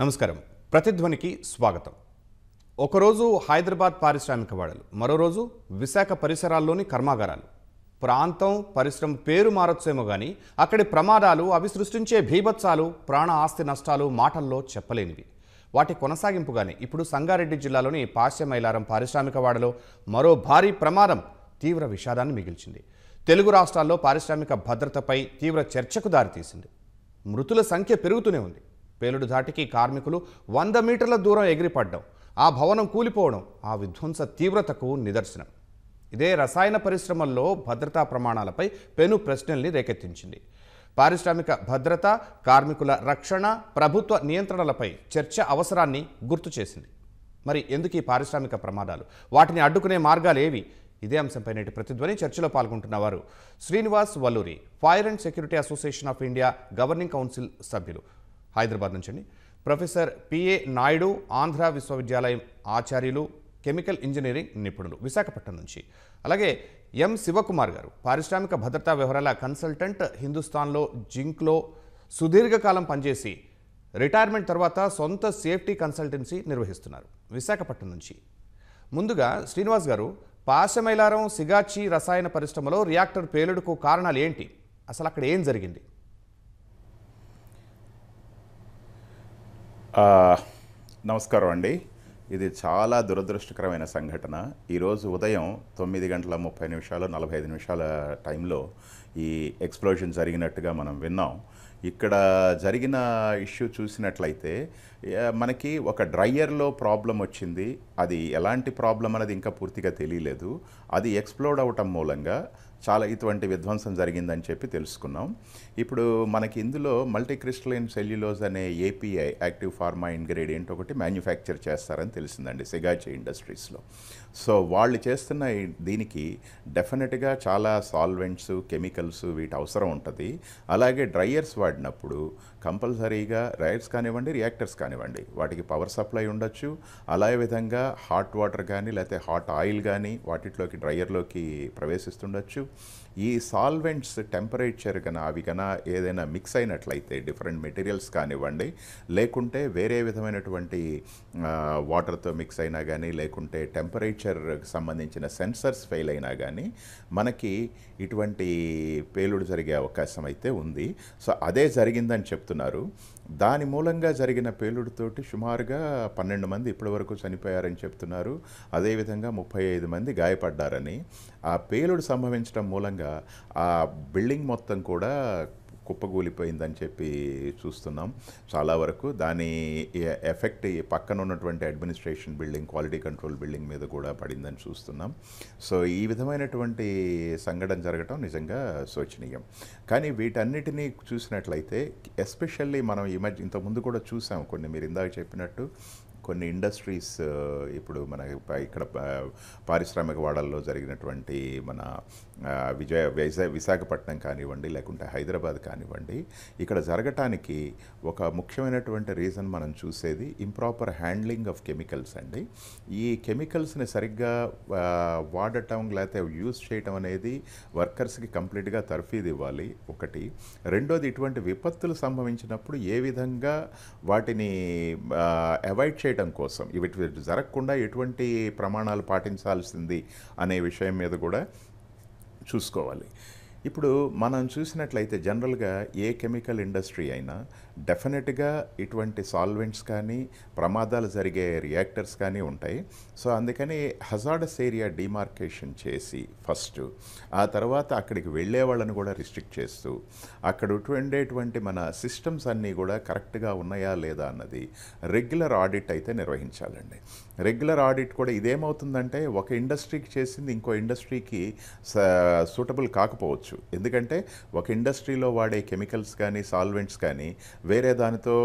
నమస్కారం. ప్రతిధ్వనికి స్వాగతం. ఒకరోజు హైదరాబాద్ పారిశ్రామికవాడలు, మరో రోజు విశాఖ పరిసరాల్లోని కర్మాగారాలు. ప్రాంతం, పరిశ్రమ పేరు మారొచ్చేమో కానీ అక్కడి ప్రమాదాలు, అవి సృష్టించే భీభత్సాలు, ప్రాణ ఆస్తి నష్టాలు మాటల్లో చెప్పలేనివి. వాటి కొనసాగింపుగానే ఇప్పుడు సంగారెడ్డి జిల్లాలోని పాశ్యమైలారం పారిశ్రామికవాడలో మరో భారీ ప్రమాదం తీవ్ర విషాదాన్ని మిగిల్చింది. తెలుగు రాష్ట్రాల్లో పారిశ్రామిక భద్రతపై తీవ్ర చర్చకు దారితీసింది. మృతుల సంఖ్య పెరుగుతూనే ఉంది. పేలుడు ధాటికి కార్మికులు 100 మీటర్ల దూరం ఎగిరిపడ్డం, ఆ భవనం కూలిపోవడం ఆ విధ్వంస తీవ్రతకు నిదర్శనం. ఇదే రసాయన పరిశ్రమల్లో భద్రతా ప్రమాణాలపై పెను ప్రశ్నల్ని రేకెత్తించింది. పారిశ్రామిక భద్రత, కార్మికుల రక్షణ, ప్రభుత్వ నియంత్రణలపై చర్చ అవసరాన్ని గుర్తు చేసింది. మరి ఎందుకు ఈ పారిశ్రామిక ప్రమాదాలు, వాటిని అడ్డుకునే మార్గాలేవి? ఇదే అంశంపై నేటి ప్రతిధ్వని చర్చలో పాల్గొంటున్నవారు Srinivas Valluri, fire and security association of India governing council సభ్యులు, హైదరాబాద్ నుంచి. ప్రొఫెసర్ పిఏ నాయుడు, ఆంధ్ర విశ్వవిద్యాలయం ఆచార్యులు, కెమికల్ ఇంజనీరింగ్ నిపుణులు, విశాఖపట్నం నుంచి. అలాగే ఎం శివకుమార్ గారు, పారిశ్రామిక భద్రతా వ్యవహారాల కన్సల్టెంట్, హిందుస్థాన్లో జింక్లో సుదీర్ఘకాలం పనిచేసి రిటైర్మెంట్ తర్వాత సొంత సేఫ్టీ కన్సల్టెన్సీ నిర్వహిస్తున్నారు, విశాఖపట్నం నుంచి. ముందుగా శ్రీనివాస్ గారు, పాశ్యమైలారం సిగాచి రసాయన పరిశ్రమలో రియాక్టర్ పేలుడుకు కారణాలు ఏంటి? అసలు అక్కడ ఏం జరిగింది? నమస్కారం అండి. ఇది చాలా దురదృష్టకరమైన సంఘటన. ఈరోజు ఉదయం 9:30 45 టైంలో ఈ ఎక్స్ప్లోజన్ జరిగినట్టుగా మనం విన్నాం. ఇక్కడ జరిగిన ఇష్యూ చూసినట్లయితే మనకి ఒక డ్రైయర్లో ప్రాబ్లం వచ్చింది. అది ఎలాంటి ప్రాబ్లం అనేది ఇంకా పూర్తిగా తెలియలేదు. అది ఎక్స్ప్లోడ్ అవటం మూలంగా చాలా ఇటువంటి విధ్వంసం జరిగిందని చెప్పి తెలుసుకున్నాం. ఇప్పుడు మనకి ఇందులో మల్టీక్రిస్టలైన్ సెల్యులోజ్ అనే ఏపీఐ, యాక్టివ్ ఫార్మా ఇంగ్రీడియంట్ ఒకటి మ్యానుఫ్యాక్చర్ చేస్తారని తెలిసిందండి సిగాచి ఇండస్ట్రీస్లో. సో వాళ్ళు చేస్తున్న దీనికి డెఫినెట్గా చాలా సాల్వెంట్స్, కెమికల్స్ వీటి అవసరం ఉంటుంది. అలాగే డ్రైయర్స్ వాడినప్పుడు కంపల్సరీగా డ్రైయర్స్ కానివ్వండి, రియాక్టర్స్ కానివ్వండి, వాటికి పవర్ సప్లై ఉండొచ్చు. అలాగే విధంగా హాట్ వాటర్ కానీ లేకపోతే హాట్ ఆయిల్ కానీ వాటిలోకి డ్రైయర్లోకి ప్రవేశిస్తుండొచ్చు. ఈ సాల్వెంట్స్ టెంపరేచర్ కన్నా అవి కన్నా ఏదైనా మిక్స్ అయినట్లయితే డిఫరెంట్ మెటీరియల్స్ కానివ్వండి, లేకుంటే వేరే విధమైనటువంటి వాటర్తో మిక్స్ అయినా కానీ, లేకుంటే టెంపరేచర్కి సంబంధించిన సెన్సర్స్ ఫెయిల్ అయినా కానీ మనకి ఇటువంటి పేలుడు జరిగే అవకాశం అయితే ఉంది. సో అదే జరిగిందని చెప్తున్నారు. దాని మూలంగా జరిగిన పేలుడుతోటి సుమారుగా 12 మంది ఇప్పటివరకు చనిపోయారని చెప్తున్నారు. అదేవిధంగా 35 మంది గాయపడ్డారని. ఆ పేలుడు సంభవించడం మూలంగా ఆ బిల్డింగ్ మొత్తం కూడా కుప్పగూలిపోయిందని చెప్పి చూస్తున్నాం. చాలా వరకు దాని ఎఫెక్ట్ పక్కన ఉన్నటువంటి administration building, quality control building మీద కూడా పడిందని చూస్తున్నాం. సో ఈ విధమైనటువంటి సంఘటన జరగటం నిజంగా శోచనీయం. కానీ వీటన్నిటినీ చూసినట్లయితే ఎస్పెషల్లీ మనం ఈ మధ్య ఇంతకుముందు కూడా చూసాం కొన్ని, మీరు ఇందాక చెప్పినట్టు కొన్ని ఇండస్ట్రీస్ ఇప్పుడు మన ఇక్కడ పారిశ్రామిక వాడల్లో జరిగినటువంటి మన విశాఖపట్నం కానివ్వండి, లేకుంటే హైదరాబాద్ కానివ్వండి, ఇక్కడ జరగటానికి ఒక ముఖ్యమైనటువంటి రీజన్ మనం చూసేది ఇంప్రాపర్ హ్యాండ్లింగ్ ఆఫ్ కెమికల్స్ అండి. ఈ కెమికల్స్ని సరిగ్గా వాడటం లేకపోతే యూజ్ చేయటం అనేది వర్కర్స్కి కంప్లీట్గా తర్ఫీదు ఇవ్వాలి ఒకటి. రెండోది, ఇటువంటి విపత్తులు సంభవించినప్పుడు ఏ విధంగా వాటిని అవాయిడ్ చేయడం కోసం, ఇవి జరగకుండా ఎటువంటి ప్రమాణాలు పాటించాల్సింది అనే విషయం మీద కూడా చూసుకోవాలి. ఇప్పుడు మనం చూసినట్లయితే జనరల్గా ఏ కెమికల్ ఇండస్ట్రీ అయినా డెఫినెట్గా ఇటువంటి సాల్వెంట్స్ కానీ, ప్రమాదాలు జరిగే రియాక్టర్స్ కానీ ఉంటాయి. సో అందుకని హజార్డస్ ఏరియా డిమార్కేషన్ చేసి ఫస్ట్, ఆ తర్వాత అక్కడికి వెళ్ళే వాళ్ళని కూడా రిస్ట్రిక్ట్ చేస్తూ, అక్కడ ఉండేటువంటి మన సిస్టమ్స్ అన్నీ కూడా కరెక్ట్గా ఉన్నాయా లేదా అన్నది రెగ్యులర్ ఆడిట్ అయితే నిర్వహించాలండి. రెగ్యులర్ ఆడిట్ కూడా ఇదేమవుతుందంటే ఒక ఇండస్ట్రీకి చేసింది ఇంకో ఇండస్ట్రీకి సూటబుల్ కాకపోవచ్చు. ఎందుకంటే ఒక ఇండస్ట్రీలో వాడే కెమికల్స్ కానీ, సాల్వెంట్స్ కానీ వేరే దానితో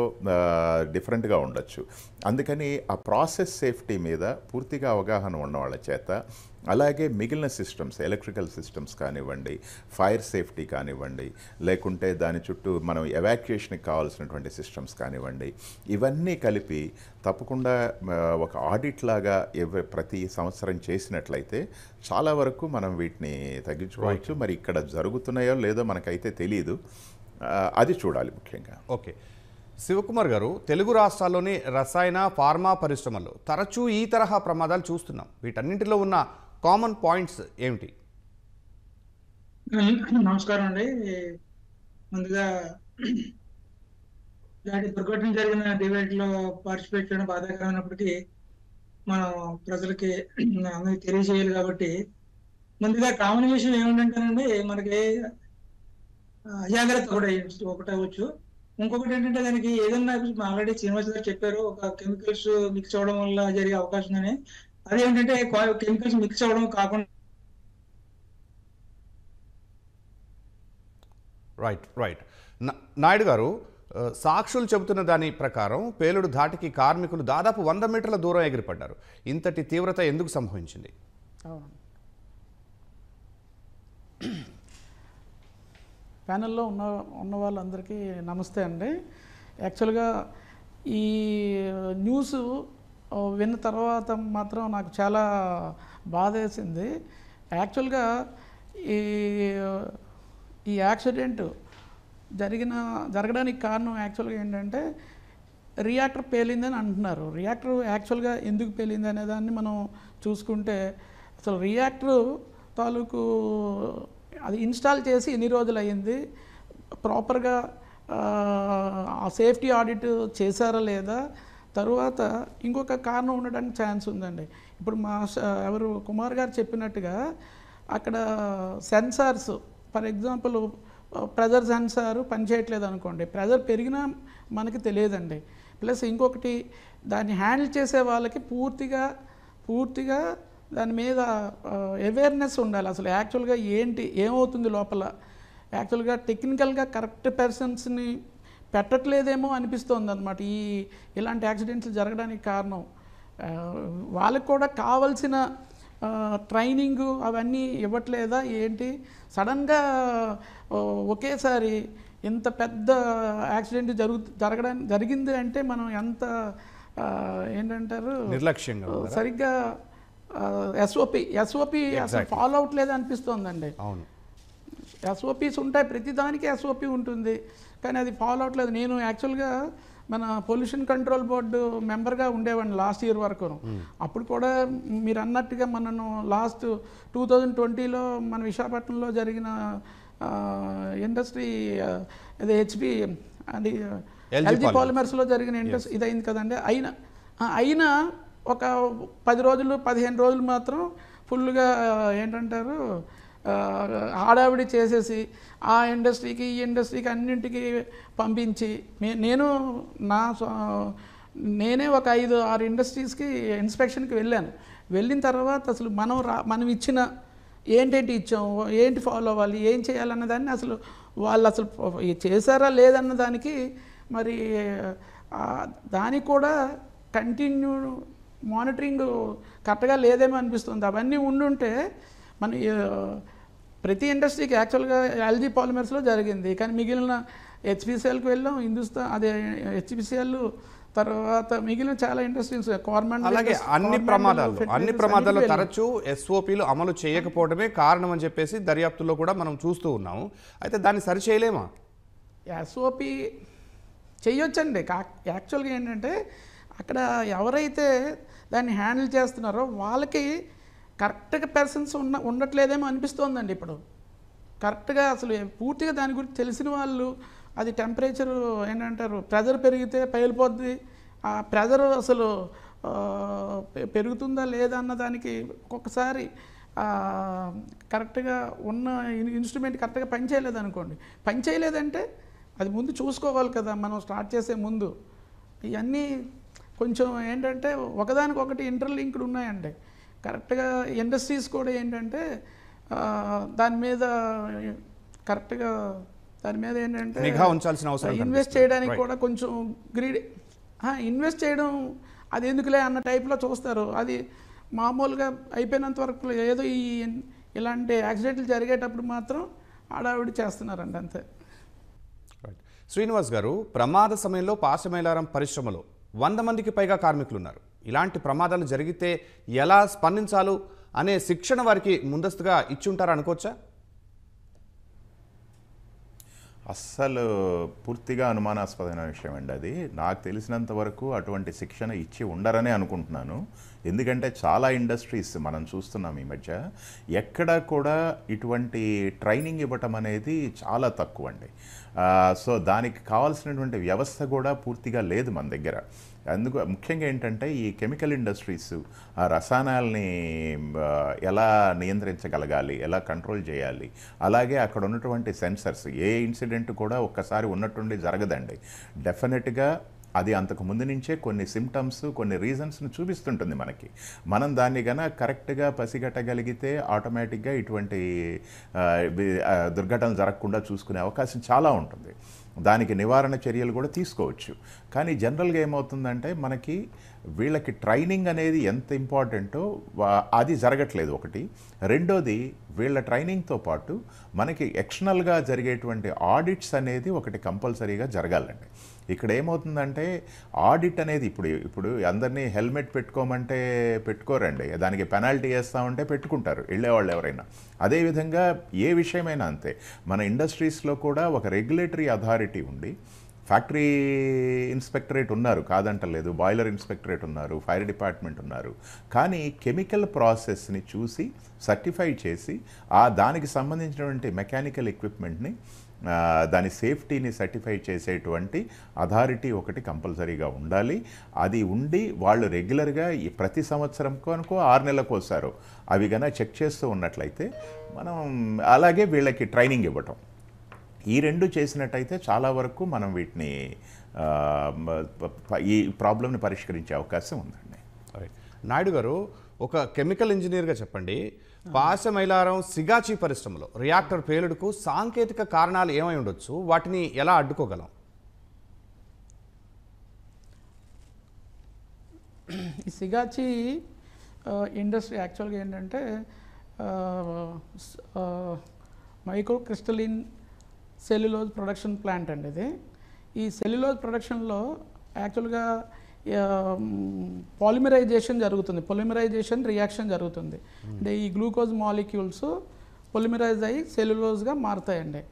డిఫరెంట్గా ఉండొచ్చు. అందుకని ఆ ప్రాసెస్ సేఫ్టీ మీద పూర్తిగా అవగాహన ఉన్న వాళ్ళ చేత, అలాగే మిగిలిన సిస్టమ్స్, ఎలక్ట్రికల్ సిస్టమ్స్ కానివ్వండి, ఫైర్ సేఫ్టీ కానివ్వండి, లేకుంటే దాని చుట్టూ మనం ఎవాక్యుయేషన్కి కావాల్సినటువంటి సిస్టమ్స్ కానివ్వండి, ఇవన్నీ కలిపి తప్పకుండా ఒక ఆడిట్ లాగా ప్రతి సంవత్సరం చేసినట్లయితే చాలా వరకు మనం వీటిని తగ్గించుకోవచ్చు. మరి ఇక్కడ జరుగుతున్నాయో లేదో మనకైతే తెలియదు, అది చూడాలి ముఖ్యంగా. ఓకే శివకుమార్ గారు, తెలుగు రాష్ట్రాల్లోని రసాయన ఫార్మా పరిశ్రమల్లో తరచూ ఈ తరహా ప్రమాదాలు చూస్తున్నాం. వీటన్నింటిలో ఉన్న కామన్ పాయింట్స్ ఏమిటి? నమస్కారం అండి. ముందుగా ఇలాంటి దుర్ఘటన జరిగిన డిబేట్ లో పార్టిసిపేట్ చేయడం బాధాకరమైనప్పటికీ మనం ప్రజలకి అందరికి తెలియజేయాలి కాబట్టి ముందుగా కామన్ విషయం ఏమిటంటేనండి, మనకి అజాగ్రత్త కూడా ఒకటి అవ్వచ్చు. ఇంకొకటి ఏంటంటే దానికి ఏదన్నా ఆల్రెడీ శ్రీనివాస్ గారు చెప్పారు, ఒక కెమికల్స్ మిక్స్ అవడం వల్ల జరిగే అవకాశం ఉందని. అదేంటంటే కెమికల్స్ మిక్స్ అవడం కాకుండా రైట్. నాయుడు గారు, సాక్షులు చెబుతున్న దాని ప్రకారం పేలుడు ధాటికి కార్మికులు దాదాపు 100 మీటర్ల దూరం ఎగిరిపడ్డారు. ఇంతటి తీవ్రత ఎందుకు సంభవించింది? అవును, ప్యానెల్లో ఉన్న వాళ్ళందరికీ నమస్తే అండి. యాక్చువల్గా ఈ న్యూస్ విన్న తర్వాత మాత్రం నాకు చాలా బాధ వేసింది. యాక్చువల్గా ఈ యాక్సిడెంట్ జరగడానికి కారణం యాక్చువల్గా ఏంటంటే రియాక్టర్ పేలిందని అంటున్నారు. రియాక్టర్ యాక్చువల్గా ఎందుకు పేలింది అనే దాన్ని మనం చూసుకుంటే, అసలు రియాక్టర్ తాలూకు అది ఇన్స్టాల్ చేసి ఎన్ని రోజులు అయ్యింది, ప్రాపర్గా ఆ సేఫ్టీ ఆడిట్ చేశారా లేదా, తరువాత ఇంకొక కారణం ఉండడానికి ఛాన్స్ ఉందండి. ఇప్పుడు ఎవరు కుమార్ గారు చెప్పినట్టుగా అక్కడ sensors, for example pressure sensor పనిచేయట్లేదు అనుకోండి, ప్రెజర్ పెరిగినా మనకి తెలియదండి. ప్లస్ ఇంకొకటి, దాన్ని హ్యాండిల్ చేసే వాళ్ళకి పూర్తిగా దాని మీద అవేర్నెస్ ఉండాలి. అసలు యాక్చువల్గా ఏమవుతుంది లోపల, యాక్చువల్గా టెక్నికల్గా కరెక్ట్ పర్సన్స్ని పెట్టట్లేదేమో అనిపిస్తుంది అనమాట. ఇలాంటి యాక్సిడెంట్స్ జరగడానికి కారణం వాళ్ళకి కూడా కావాల్సిన ట్రైనింగ్ అవన్నీ ఇవ్వట్లేదా ఏంటి? సడన్గా ఒకేసారి ఇంత పెద్ద యాక్సిడెంట్ జరిగింది అంటే మనం ఎంత ఏంటంటారు నిర్లక్ష్యంగా, సరిగ్గా ఎస్ఓపి అసలు ఫాలో అవట్లేదు అనిపిస్తోందండి. అవును, ఎస్ఓపీస్ ఉంటాయి, ప్రతిదానికి ఎస్ఓపి ఉంటుంది, కానీ అది ఫాలో అవట్లేదు. నేను యాక్చువల్గా మన పొల్యూషన్ కంట్రోల్ బోర్డు మెంబర్గా ఉండేవాడిని లాస్ట్ ఇయర్ వరకు. అప్పుడు కూడా మీరు అన్నట్టుగా మనను లాస్ట్ 2020లో మన విశాఖపట్నంలో జరిగిన ఇండస్ట్రీ అదే హెచ్పి అది ఎల్జీ పాలిమర్స్లో జరిగిన ఇండస్ట్రీ ఇదైంది కదండి. అయినా ఒక 10 రోజులు 15 రోజులు మాత్రం ఫుల్గా ఏంటంటారు హడావిడి చేసేసి ఆ ఇండస్ట్రీకి ఈ ఇండస్ట్రీకి అన్నింటికి పంపించి నేనే ఒక 5-6 ఇండస్ట్రీస్కి ఇన్స్పెక్షన్కి వెళ్ళిన తర్వాత అసలు మనం ఇచ్చిన ఏంటి ఇచ్చాము, ఏంటి ఫాలో అవ్వాలి, ఏం చేయాలన్న దాన్ని అసలు వాళ్ళు అసలు చేశారా లేదన్న దానికి మరి దానికి కూడా కంటిన్యూ మానిటరింగ్ కరెక్ట్గా లేదేమో అనిపిస్తుంది. అవన్నీ ఉండుంటే మన ప్రతి ఇండస్ట్రీకి యాక్చువల్గా ఎల్జీ పాలిమర్స్లో జరిగింది, కానీ మిగిలిన హెచ్పిసిఎల్కి వెళ్ళాం, అదే హెచ్పిసిఎల్ తర్వాత మిగిలిన చాలా ఇండస్ట్రీస్ అలాగే అన్ని ప్రమాదాలు తరచూ ఎస్ఓపీలు అమలు చేయకపోవడమే కారణం అని చెప్పేసి దర్యాప్తులో కూడా మనం చూస్తూ ఉన్నాము. అయితే దాన్ని సరి చేయలేమా? ఎస్ఓపి చేయొచ్చండి. యాక్చువల్గా ఏంటంటే అక్కడ ఎవరైతే దాన్ని హ్యాండిల్ చేస్తున్నారో వాళ్ళకి కరెక్ట్గా పర్సన్స్ ఉండట్లేదేమో అనిపిస్తోందండి. ఇప్పుడు కరెక్ట్గా అసలు పూర్తిగా దాని గురించి తెలిసిన వాళ్ళు, అది టెంపరేచర్ ఏంటంటారు ప్రెజర్ పెరిగితే పేలిపోద్ది, ఆ ప్రెజర్ అసలు పెరుగుతుందా లేదా అన్న దానికి ఒక్కొక్కసారి కరెక్ట్గా ఉన్న ఇన్స్ట్రుమెంట్ కరెక్ట్గా పనిచేయలేదనుకోండి, పనిచేయలేదంటే అది ముందు చూసుకోవాలి కదా మనం స్టార్ట్ చేసే ముందు. ఇవన్నీ కొంచెం ఏంటంటే ఒకదానికొకటి ఇంటర్లింక్డ్ ఉన్నాయండి. కరెక్ట్గా ఇండస్ట్రీస్ కూడా ఏంటంటే దాని మీద కరెక్ట్గా దాని మీద ఏంటంటే నిఘా ఉంచాల్సిన అవసరం, ఇన్వెస్ట్ చేయడానికి కూడా కొంచెం ఇన్వెస్ట్ చేయడం అది ఎందుకులే అన్న టైప్లో చూస్తారు. అది మామూలుగా అయిపోయినంత వరకు ఏదో ఇలాంటి యాక్సిడెంట్లు జరిగేటప్పుడు మాత్రం హడావిడి చేస్తున్నారండి, అంతే. శ్రీనివాస్ గారు, ప్రమాద సమయంలో పాశమైలారం పరిశ్రమలో 100 మందికి పైగా కార్మికులు ఉన్నారు. ఇలాంటి ప్రమాదాలు జరిగితే ఎలా స్పందించాలో అనే శిక్షణ వారికి ముందస్తుగా ఇచ్చుంటారు అనుకోవచ్చా? అస్సలు పూర్తిగా అనుమానాస్పదమైన విషయం అండి అది. నాకు తెలిసినంత వరకు అటువంటి శిక్షణ ఇచ్చి ఉండరనే అనుకుంటున్నాను. ఎందుకంటే చాలా ఇండస్ట్రీస్ మనం చూస్తున్నాం ఈ మధ్య, ఎక్కడ కూడా ఇటువంటి ట్రైనింగ్ ఇవ్వటం అనేది చాలా తక్కువ అండి. సో దానికి కావాల్సినటువంటి వ్యవస్థ కూడా పూర్తిగా లేదు మన దగ్గర. అందుకు ముఖ్యంగా ఏంటంటే ఈ కెమికల్ ఇండస్ట్రీస్ ఆ రసాయనాలని ఎలా నియంత్రించగలగాలి, ఎలా కంట్రోల్ చేయాలి, అలాగే అక్కడ ఉన్నటువంటి సెన్సర్స్, ఏ ఇన్సిడెంట్ కూడా ఒక్కసారి ఉన్నట్టుండి జరగదండి. డెఫినెట్గా అది అంతకు ముందు నుంచే కొన్ని సిమ్టమ్స్, కొన్ని రీజన్స్ని చూపిస్తుంటుంది మనకి. మనం దాన్ని కనుక కరెక్ట్గా పసిగట్టగలిగితే ఆటోమేటిక్గా ఇటువంటి దుర్ఘటనలు జరగకుండా చూసుకునే అవకాశం చాలా ఉంటుంది. దానికి నివారణ చర్యలు కూడా తీసుకోవచ్చు. కానీ జనరల్గా ఏమవుతుందంటే మనకి వీళ్ళకి ట్రైనింగ్ అనేది ఎంత ఇంపార్టెంటో అది జరగట్లేదు ఒకటి. రెండోది, వీళ్ళ ట్రైనింగ్తో పాటు మనకి ఎక్స్టర్నల్గా జరిగేటువంటి ఆడిట్స్ అనేది ఒకటి కంపల్సరీగా జరగాలండి. ఇక్కడ ఏమవుతుందంటే ఆడిట్ అనేది ఇప్పుడు అందరినీ హెల్మెట్ పెట్టుకోమంటే పెట్టుకోరండి, దానికి పెనాల్టీ వేస్తామంటే పెట్టుకుంటారు వెళ్ళేవాళ్ళు ఎవరైనా. అదేవిధంగా ఏ విషయమైనా అంతే. మన ఇండస్ట్రీస్లో కూడా ఒక రెగ్యులేటరీ అథారిటీ ఉండి, ఫ్యాక్టరీ ఇన్స్పెక్టరేట్ ఉన్నారు కాదంటలేదు, బాయిలర్ ఇన్స్పెక్టరేట్ ఉన్నారు, ఫైర్ డిపార్ట్మెంట్ ఉన్నారు. కానీ కెమికల్ ప్రాసెస్ని చూసి సర్టిఫై చేసి దానికి సంబంధించినటువంటి మెకానికల్ ఎక్విప్మెంట్ని దాని సేఫ్టీని సర్టిఫై చేసేటువంటి అథారిటీ ఒకటి కంపల్సరీగా ఉండాలి. అది ఉండి వాళ్ళు రెగ్యులర్గా ప్రతి సంవత్సరం కనుకో 6 నెలలకోసారో అవి కనుక చెక్ చేస్తూ ఉన్నట్లయితే మనం, అలాగే వీళ్ళకి ట్రైనింగ్ ఇవ్వటం, ఈ రెండు చేసినట్టయితే చాలా వరకు మనం వీటిని ఈ ప్రాబ్లంని పరిష్కరించే అవకాశం ఉందండి. నాయుడు గారు, ఒక కెమికల్ ఇంజనీర్గా చెప్పండి, పాశమైలారం సిగాచి పరిశ్రమలో రియాక్టర్ పేలుడుకు సాంకేతిక కారణాలు ఏమై ఉండొచ్చు, వాటిని ఎలా అడ్డుకోగలం? ఈ సిగాచి ఇండస్ట్రీ యాక్చువల్గా ఏంటంటే micro crystalline cellulose production plant అండి ఇది. ఈ సెల్యులోజ్ ప్రొడక్షన్లో యాక్చువల్గా పాలిమరైజేషన్ జరుగుతుంది, పొలిమరైజేషన్ రియాక్షన్ జరుగుతుంది. అంటే ఈ గ్లూకోజ్ మాలిక్యూల్స్ పొలిమరైజ్ అయ్యి సెల్యులోజ్గా మారుతాయండి.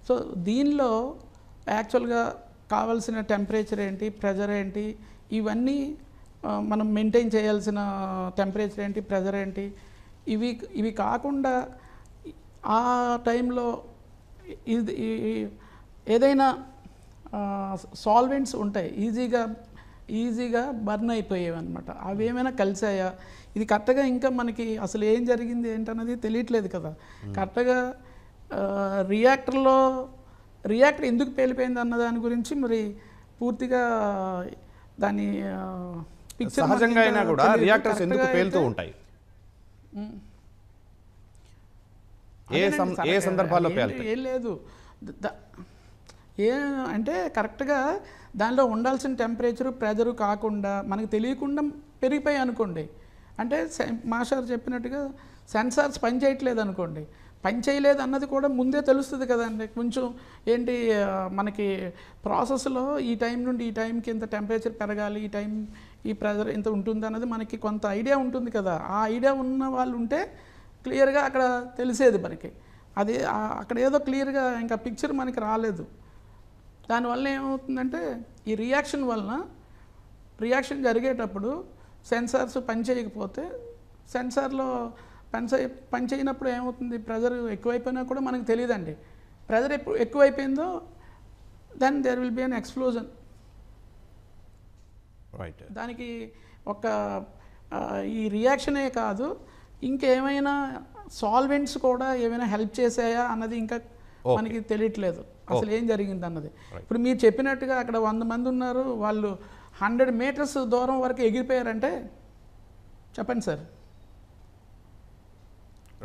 సో దీనిలో యాక్చువల్గా కావాల్సిన టెంపరేచర్ ఏంటి, ప్రెజర్ ఏంటి, ఇవన్నీ మనం మెయింటైన్ చేయాల్సిన టెంపరేచర్ ఏంటి, ప్రెజర్ ఏంటి, ఇవి కాకుండా ఆ టైంలో ఇది ఏదైనా సాల్వెంట్స్ ఉంటాయి ఈజీగా బర్న్ అయిపోయేవి అనమాట. అవి ఏమైనా కలిసాయా, ఇది కరెక్ట్గా ఇంకా మనకి అసలు ఏం జరిగింది ఏంటన్నది తెలియట్లేదు కదా. కరెక్ట్గా రియాక్టర్ ఎందుకు పేలిపోయింది అన్న దాని గురించి మరి పూర్తిగా దాని పిక్చర్ సహజంగా అయినా కూడా రియాక్టర్స్ ఎందుకు పేలుతూ ఉంటాయి, ఏ సందర్భాల్లో పేలుతాయి? ఏం లేదు, అంటే కరెక్ట్గా దానిలో ఉండాల్సిన టెంపరేచరు ప్రెజరు కాకుండా మనకు తెలియకుండా పెరిగిపోయాయి అనుకోండి. అంటే మాస్టర్ చెప్పినట్టుగా సెన్సార్స్ పనిచేయట్లేదు అనుకోండి, పనిచేయలేదు అన్నది కూడా ముందే తెలుస్తుంది కదండి. కొంచెం ఏంటి మనకి ప్రాసెస్లో ఈ టైం నుండి ఈ టైంకి ఇంత టెంపరేచర్ పెరగాలి, ఈ ప్రెజర్ ఇంత ఉంటుంది అన్నది మనకి కొంత ఐడియా ఉంటుంది కదా. ఆ ఐడియా ఉన్న వాళ్ళు ఉంటే క్లియర్గా అక్కడ తెలిసేది మనకి. అది అక్కడ ఏదో క్లియర్గా ఇంకా పిక్చర్ మనకి రాలేదు. దానివల్ల ఏమవుతుందంటే ఈ రియాక్షన్ జరిగేటప్పుడు సెన్సార్స్ పనిచేయకపోతే, సెన్సార్లో పనిచేయనప్పుడు ఏమవుతుంది, ప్రెజర్ ఎక్కువైపోయినా కూడా మనకు తెలియదండి. ప్రెజర్ ఎక్కువైపోయిందో then there will be an explosion. Right. దానికి ఒక ఈ రియాక్షనే కాదు, ఇంకేమైనా సాల్వెంట్స్ కూడా ఏమైనా హెల్ప్ చేసాయా అన్నది ఇంకా మనకి తెలియట్లేదు అసలు ఏం జరిగింది అన్నది. ఇప్పుడు మీరు చెప్పినట్టుగా అక్కడ 100 మంది ఉన్నారు, వాళ్ళు 100 మీటర్స్ దూరం వరకు ఎగిరిపోయారంటే చెప్పండి సార్.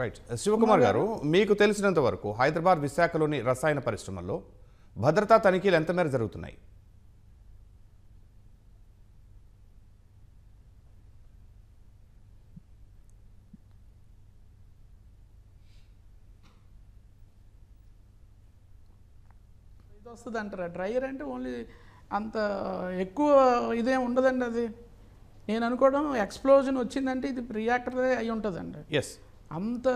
రైట్. శివకుమార్ గారు, మీకు తెలిసినంత వరకు హైదరాబాద్ విశాఖలోని రసాయన పరిశ్రమల్లో భద్రతా తనిఖీలు ఎంత మేర జరుగుతున్నాయి? వస్తుంది అంటారా? డ్రైయర్ అంటే ఓన్లీ అంత ఎక్కువ ఇదేం ఉండదండి. అది నేను అనుకోవడం ఎక్స్ప్లోజన్ వచ్చిందంటే ఇది రియాక్టరే అయి ఉంటుందండి. ఎస్. అంత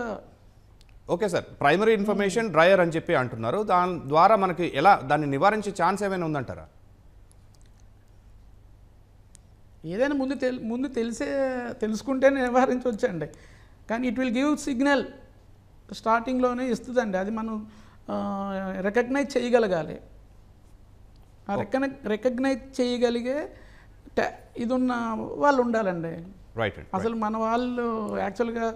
okay sir, primary information dryer అని చెప్పి అంటున్నారు. దాని ద్వారా మనకి దాన్ని నివారించే ఛాన్స్ ఏమైనా ఉందంటారా? ఏదైనా ముందు తెలుసుకుంటేనే నివారించవచ్చండి. కానీ ఇట్ విల్ గివ్ సిగ్నల్ స్టార్టింగ్లోనే ఇస్తుందండి. అది మనం రికగ్నైజ్ చేయగలగాలి. ఆ రికగ్నైజ్ చేయగలిగే ఇది ఉన్న వాళ్ళు ఉండాలండి. రైట్. అసలు మన వాళ్ళు యాక్చువల్గా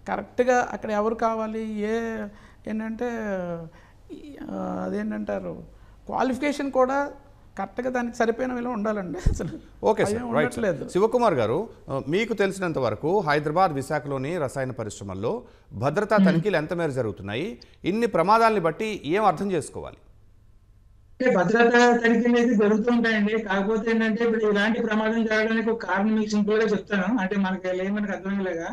కరెక్ట్గా అక్కడ ఎవరు కావాలి, ఏంటంటే అదేంటంటారు క్వాలిఫికేషన్ కూడా కరెక్ట్గా దానికి సరిపోయిన విలువ ఉండాలండి. అసలు ఓకే సార్, రైట్. శివకుమార్ గారు, మీకు తెలిసినంత వరకు హైదరాబాద్, విశాఖలోని రసాయన పరిశ్రమల్లో భద్రతా తనిఖీలు ఎంత మేర జరుగుతున్నాయి? ఇన్ని ప్రమాదాలని బట్టి ఏం అర్థం చేసుకోవాలి? భద్రతా తనిఖీలు అయితే జరుగుతూ ఉంటాయండి. కాకపోతే ఏంటంటే ఇప్పుడు ఇలాంటి ప్రమాదం జరగడానికి ఒక కారణం మీకు సింపుల్ గా చెప్తాను. అంటే మనకి అర్థమయ్యేలాగా